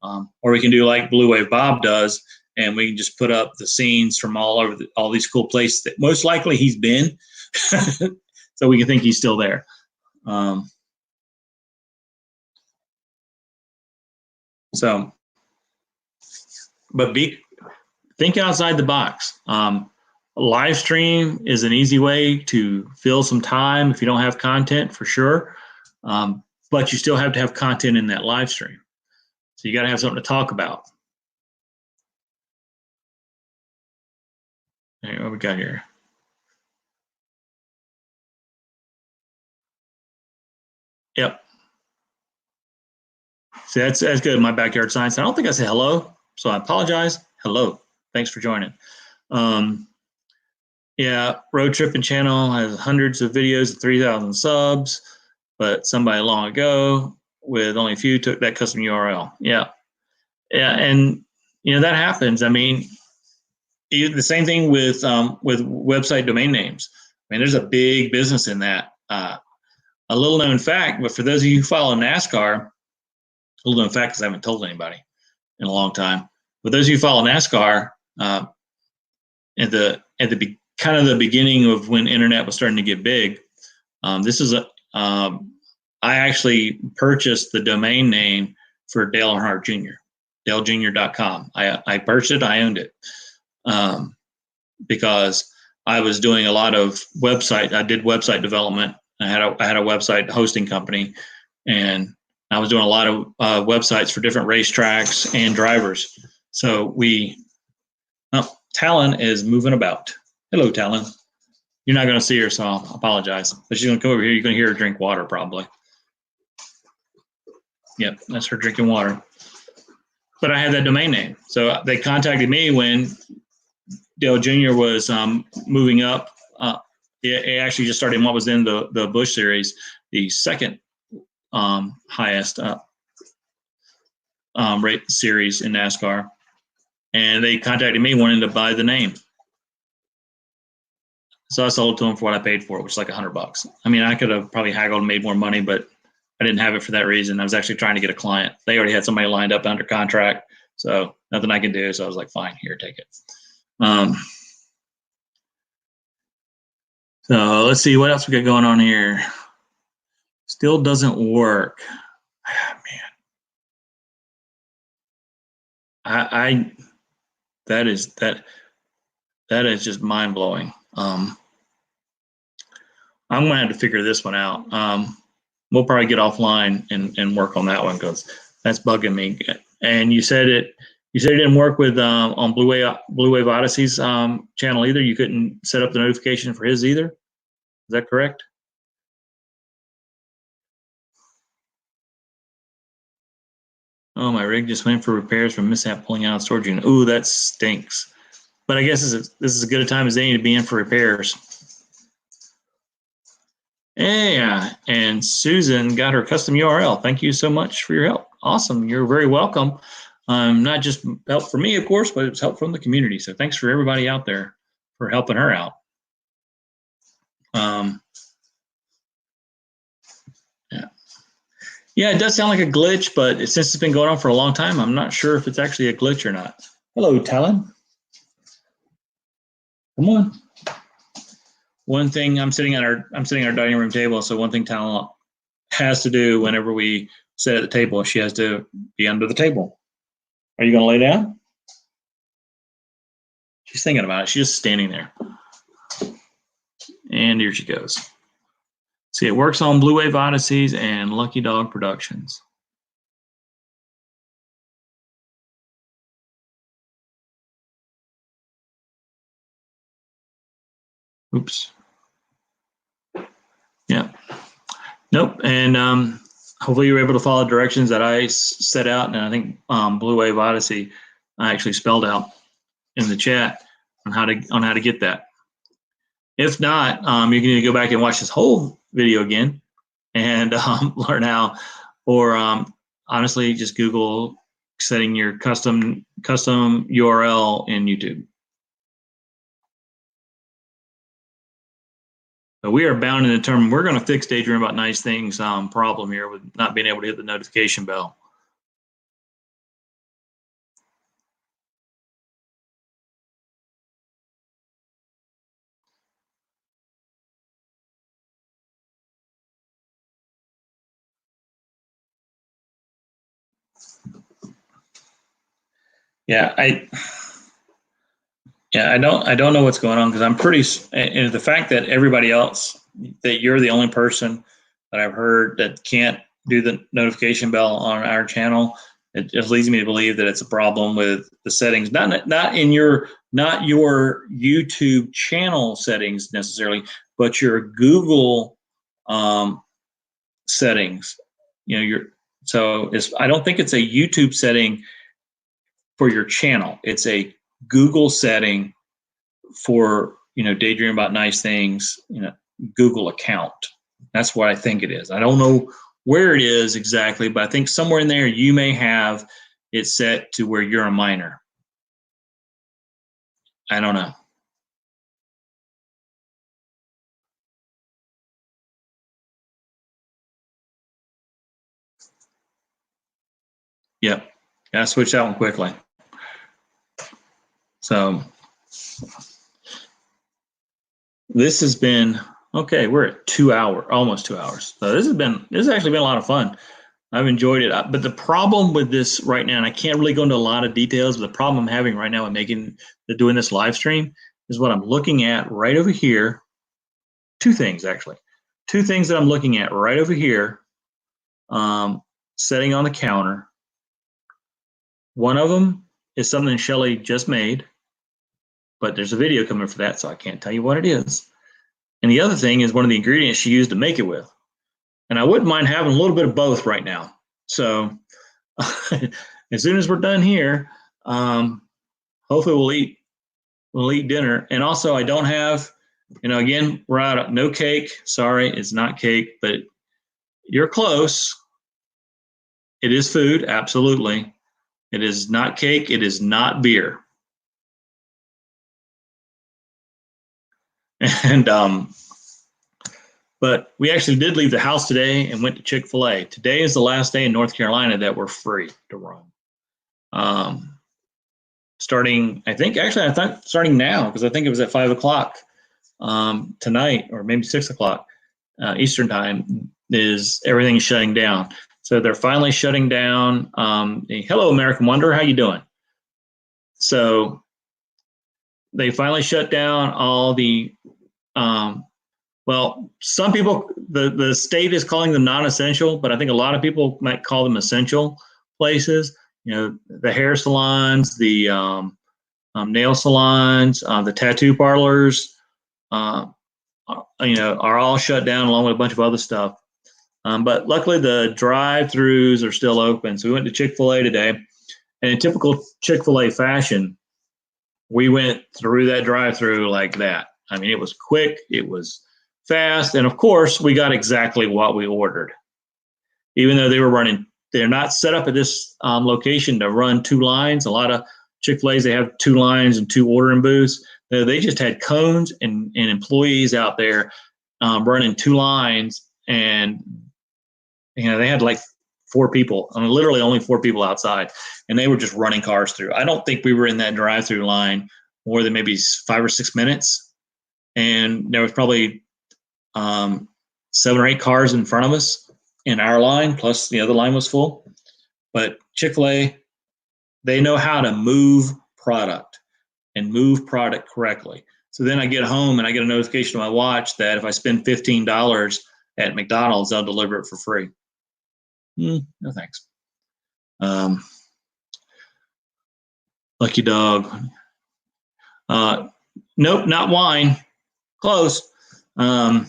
Or we can do like Blue Wave Bob does, and we can just put up the scenes from all over all these cool places that most likely he's been, so we can think he's still there. But think outside the box. Live stream is an easy way to fill some time if you don't have content, for sure. But you still have to have content in that live stream. So you got to have something to talk about. Hey, what we got here? Yep. See, that's good. My backyard science. I don't think I said hello, so I apologize. Hello. Thanks for joining. Yeah, Road Tripping Channel has hundreds of videos and 3,000 subs, but somebody long ago with only a few took that custom URL. Yeah, and you know that happens. I mean, the same thing with website domain names. I mean, there's a big business in that. A little known fact, but for those of you who follow NASCAR, a little known fact because I haven't told anybody in a long time. But those of you who follow NASCAR, at the kind of the beginning of when internet was starting to get big, I actually purchased the domain name for Dale Earnhardt Jr. DaleJr.com. I purchased it. I owned it because I was doing a lot of I did website development. I had a website hosting company, and I was doing a lot of websites for different racetracks and drivers. So Talon is moving about. Hello, Talon. You're not going to see her, so I'll apologize. But she's going to come over here. You're going to hear her drink water, probably. Yep, that's her drinking water. but I had that domain name. So they contacted me when Dale Jr. was moving up. It actually just started in what was in the Busch Series, the second highest rate series in NASCAR. And they contacted me wanting to buy the name. So I sold it to them for what I paid for it, which is like $100. I mean, I could have probably haggled and made more money, but I didn't have it for that reason. I was actually trying to get a client. They already had somebody lined up under contract, so nothing I could do. So I was like, fine, here, take it. So let's see what else we got going on here. Still doesn't work. Man, that is just mind blowing. I'm gonna have to figure this one out. We'll probably get offline and work on that one because that's bugging me. And you said it didn't work with on Blue Wave Odyssey's channel either. You couldn't set up the notification for his either. Is that correct? Oh, my rig just went for repairs from mishap pulling out of storage unit. Ooh, that stinks. But I guess this is as good a time as any to be in for repairs. Yeah, and Susan got her custom URL. Thank you so much for your help. Awesome, you're very welcome. Not just help for me, of course, but it's help from the community. So thanks for everybody out there for helping her out. Yeah, it does sound like a glitch, but since it's been going on for a long time, I'm not sure if it's actually a glitch or not. Hello, Talon. Come on. One thing, I'm sitting at our dining room table, so one thing Talon has to do whenever we sit at the table, she has to be under the table. Are you going to lay down? She's thinking about it. She's just standing there. And here she goes. See, it works on Blue Wave Odysseys and Lucky Dog Productions. Oops. Yeah. Nope. And hopefully you were able to follow the directions that I set out. And I think Blue Wave Odyssey I actually spelled out in the chat on how to get that. If not, you can either go back and watch this whole video again and learn how, or honestly, just Google setting your custom URL in YouTube. So we are bound and determined. We're going to fix Daydream About Nice Things problem here with not being able to hit the notification bell. Yeah, I don't know what's going on because I'm pretty, and the fact that everybody else, that you're the only person that I've heard that can't do the notification bell on our channel, it just leads me to believe that it's a problem with the settings, not your YouTube channel settings necessarily, but your Google settings. I don't think it's a YouTube setting for your channel. It's a Google setting for, Daydream About Nice Things, Google account. That's what I think it is. I don't know where it is exactly, but I think somewhere in there you may have it set to where you're a minor. I don't know. Yep. Gotta switch that one quickly. So this has been, okay, we're at 2 hours, almost 2 hours. So this has actually been a lot of fun. I've enjoyed it. But the problem with this right now, and I can't really go into a lot of details, but the problem I'm having right now with doing this live stream is what I'm looking at right over here. Two things, actually. Two things that I'm looking at right over here, setting on the counter. One of them is something Shelly just made, but there's a video coming for that, so I can't tell you what it is. And the other thing is one of the ingredients she used to make it with. And I wouldn't mind having a little bit of both right now. So as soon as we're done here, hopefully we'll eat dinner. And also, I don't have, again, we're out of no cake. Sorry, it's not cake, but you're close. It is food, absolutely. It is not cake. It is not beer. And but we actually did leave the house today and went to Chick-fil-A. Today is the last day in North Carolina that we're free to run. Starting, I thought starting now, because I think it was at 5 o'clock tonight, or maybe 6 o'clock Eastern time, is everything shutting down. So they're finally shutting down. Hello, American Wonder, how you doing? So they finally shut down all the, well, some people, the state is calling them non-essential, but I think a lot of people might call them essential places. The hair salons, the nail salons, the tattoo parlors, are all shut down along with a bunch of other stuff. But luckily, the drive-throughs are still open. So we went to Chick-fil-A today, and in typical Chick-fil-A fashion, we went through that drive-through like that. I mean, it was quick, it was fast, and of course, we got exactly what we ordered. Even though they're not set up at this location to run two lines. A lot of Chick-fil-A's, they have two lines and two ordering booths. They just had cones and employees out there running two lines, and they had like 4 people. I mean, literally only 4 people outside, and they were just running cars through. I don't think we were in that drive-through line more than maybe 5 or 6 minutes, and there was probably 7 or 8 cars in front of us in our line, plus the other line was full. But Chick-fil-A, they know how to move product and move product correctly. So then I get home and I get a notification on my watch that if I spend $15 at McDonald's, they'll deliver it for free. No thanks. Lucky dog. Nope, not wine. Close. Going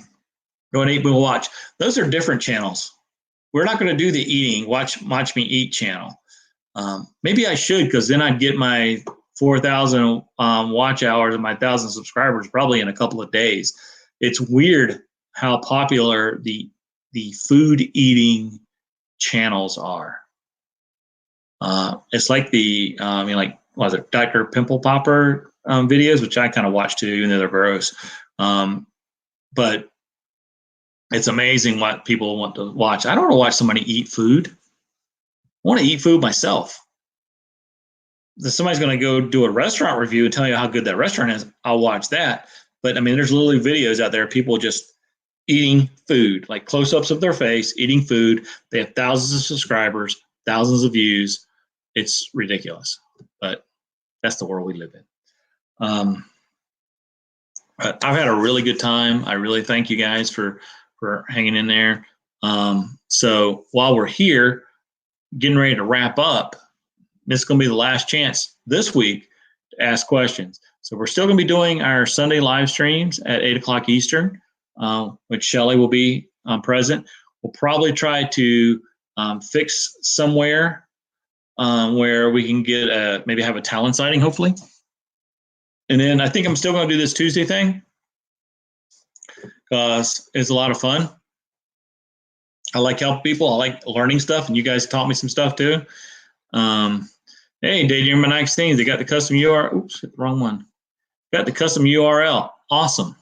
to eat, we'll watch. Those are different channels. We're not going to do the eating, watch me eat channel. Maybe I should, because then I'd get my 4,000 watch hours and my 1,000 subscribers probably in a couple of days. It's weird how popular the food eating channels are. It's like what was it, Dr. Pimple Popper videos, which I kind of watch too, even though they're gross. But it's amazing what people want to watch. I don't want to watch somebody eat food. I want to eat food myself. If somebody's going to go do a restaurant review and tell you how good that restaurant is, I'll watch that. But I mean, there's literally videos out there, people just eating food, like close-ups of their face, eating food. They have thousands of subscribers, thousands of views. It's ridiculous, but that's the world we live in. But I've had a really good time. I really thank you guys for hanging in there. So while we're here, getting ready to wrap up, this is going to be the last chance this week to ask questions. So we're still going to be doing our Sunday live streams at 8 o'clock Eastern, which Shelly will be present. We'll probably try to fix somewhere where we can get maybe have a talent sighting, hopefully. And then I think I'm still going to do this Tuesday thing because it's a lot of fun. I like helping people. I like learning stuff, and you guys taught me some stuff too. Hey, Daydream Maniacs things. They got the custom URL. Oops, hit the wrong one. Got the custom URL. Awesome.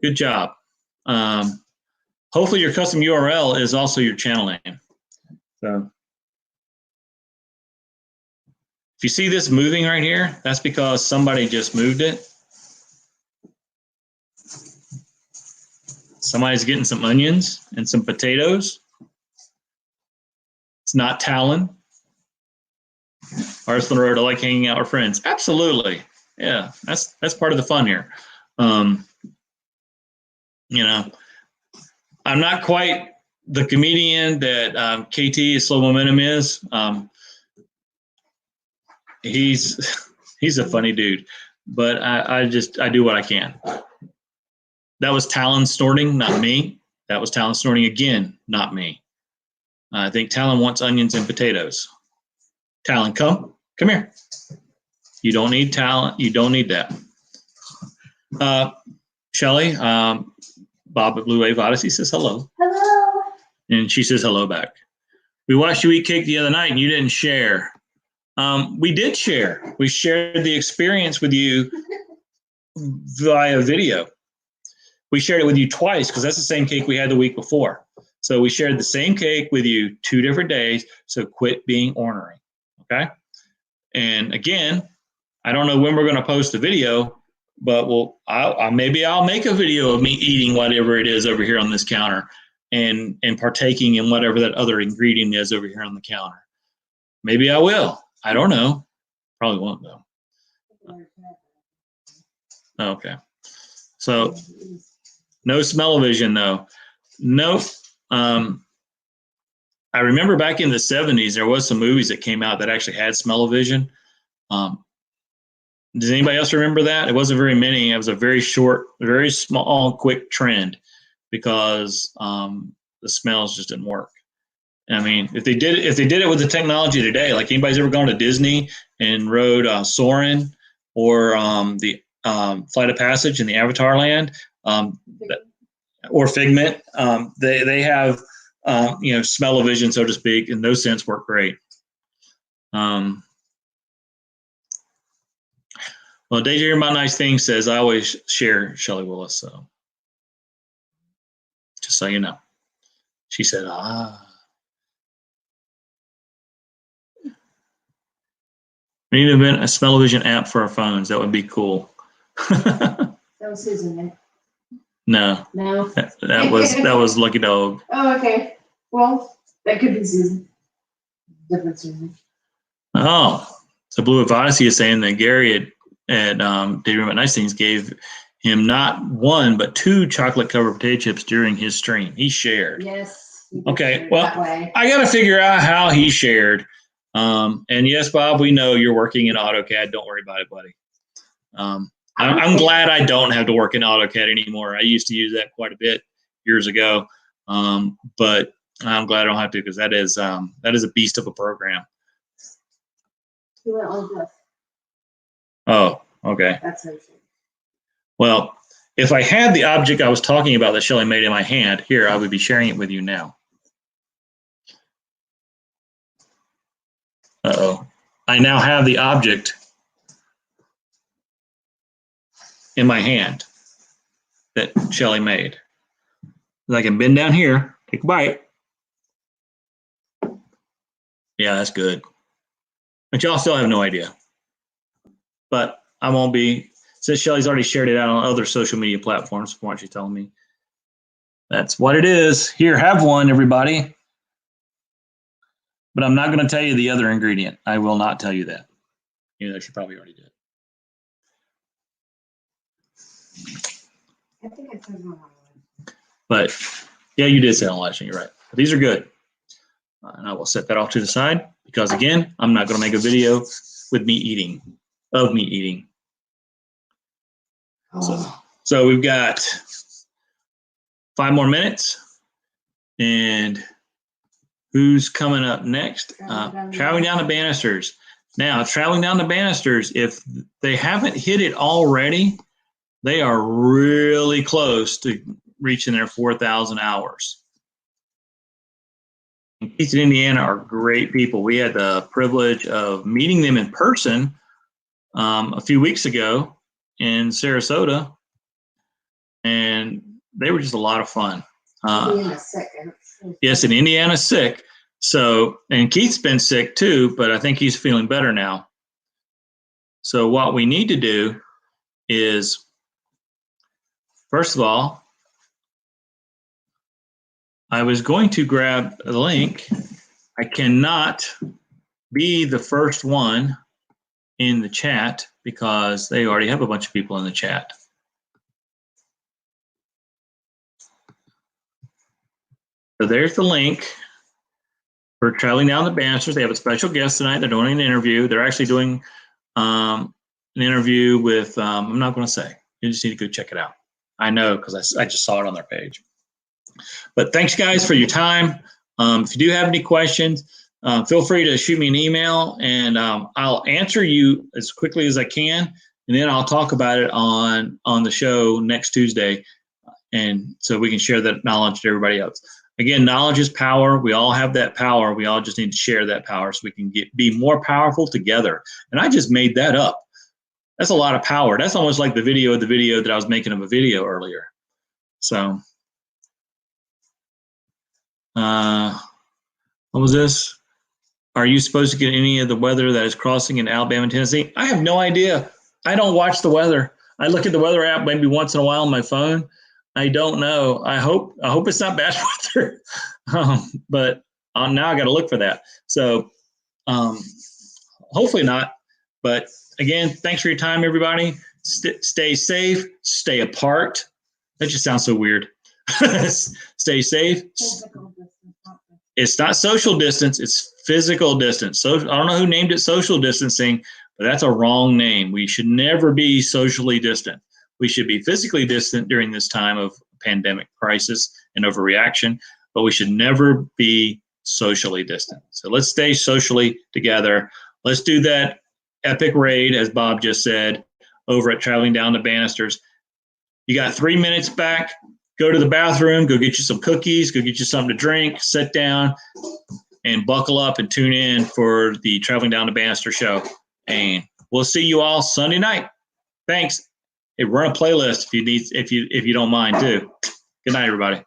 Good job. Hopefully your custom URL is also your channel name. So if you see this moving right here, that's because somebody just moved it. Somebody's getting some onions and some potatoes. It's not Talon. Arsenal Road, I like hanging out with friends. Absolutely. Yeah, that's part of the fun here. I'm not quite the comedian that KT Slow Momentum is. He's a funny dude, but I do what I can. That was Talon snorting, not me. That was Talon snorting again, not me. I think Talon wants onions and potatoes. Talon, come here. You don't need talent. You don't need that. Shelly, Bob at Blue Wave Odyssey says hello. Hello. And she says hello back. We watched you eat cake the other night and you didn't share. We did share. We shared the experience with you via video. We shared it with you twice because that's the same cake we had the week before. So we shared the same cake with you 2 different days. So quit being ornery. Okay. And again, I don't know when we're going to post the video, but maybe I'll make a video of me eating whatever it is over here on this counter and partaking in whatever that other ingredient is over here on the counter. Maybe I will. I don't know. Probably won't though. Okay. So no smell-o-vision though. Nope. I remember back in the 70s, there was some movies that came out that actually had smell-o-vision. Does anybody else remember that? It wasn't very many. It was a very short, very small, quick trend because the smells just didn't work. I mean, if they did it with the technology today, like anybody's ever gone to Disney and rode Soarin' or the Flight of Passage in the Avatar Land, or Figment, they have smell-o-vision, so to speak, and those scents work great. Well, Deja Hear My Nice Things says I always share Shelly Willis, so just so you know. She said, We need to invent a smell-o-vision app for our phones. That would be cool. That was Susan. No. No. That was Lucky Dog. Oh, okay. Well, that could be Susan. Different Susan. Oh, so Blue Wave Odyssey is saying that Gary at Daydream at Nice Things gave him not 1 but 2 chocolate covered potato chips during his stream. He shared. Yes. Okay. Well, I got to figure out how he shared. And yes, Bob, we know you're working in AutoCAD. Don't worry about it, buddy. I'm glad I don't have to work in AutoCAD anymore. I used to use that quite a bit years ago, but I'm glad I don't have to because that is a beast of a program. He went like this. Oh, okay. That's so true. Well, if I had the object I was talking about that Shelly made in my hand, here, I would be sharing it with you now. Uh-oh. I now have the object in my hand that Shelly made. I can bend down here, take a bite. Yeah, that's good. But y'all still have no idea. But I won't be, since Shelly's already shared it out on other social media platforms from what she's telling me. That's what it is. Here, have one, everybody. But I'm not going to tell you the other ingredient. I will not tell you that. You know, she probably already did. I think I said wrong. But yeah, you did say on last one. You're right. But these are good. And I will set that off to the side because, again, I'm not going to make a video with me eating, of me eating. Oh. So we've got 5 more minutes. And who's coming up next? Traveling down the banisters. Now, traveling down the banisters, if they haven't hit it already, they are really close to reaching their 4,000 hours. And Keith and Indiana are great people. We had the privilege of meeting them in person a few weeks ago in Sarasota, and they were just a lot of fun. Indiana's sick. Yes, and Indiana's sick. So, and Keith's been sick too, but I think he's feeling better now. So what we need to do is, first of all, I was going to grab a link. I cannot be the first one in the chat because they already have a bunch of people in the chat. So there's the link for Traveling Down the Banisters. They have a special guest tonight. They're doing an interview. They're actually doing an interview with, I'm not going to say. You just need to go check it out. I know because I just saw it on their page. But thanks, guys, for your time. If you do have any questions, feel free to shoot me an email, and I'll answer you as quickly as I can, and then I'll talk about it on the show next Tuesday, and so we can share that knowledge to everybody else. Again, knowledge is power. We all have that power. We all just need to share that power so we can be more powerful together. And I just made that up. That's a lot of power. That's almost like the video that I was making of a video earlier. So, what was this? Are you supposed to get any of the weather that is crossing in Alabama and Tennessee? I have no idea. I don't watch the weather. I look at the weather app maybe once in a while on my phone. I don't know. I hope it's not bad weather, but now I got to look for that. So hopefully not. But again, thanks for your time, everybody. Stay safe. Stay apart. That just sounds so weird. Stay safe. It's not social distance. It's physical distance. So I don't know who named it social distancing, but that's a wrong name. We should never be socially distant. We should be physically distant during this time of pandemic crisis and overreaction, but we should never be socially distant. So let's stay socially together. Let's do that epic raid, as Bob just said, over at Traveling Down the Banisters. You got 3 minutes back. Go to the bathroom, go get you some cookies, go get you something to drink, sit down, and buckle up and tune in for the Traveling Down the Banister show. And we'll see you all Sunday night. Thanks. Hey, run a playlist if you don't mind too. Good night, everybody.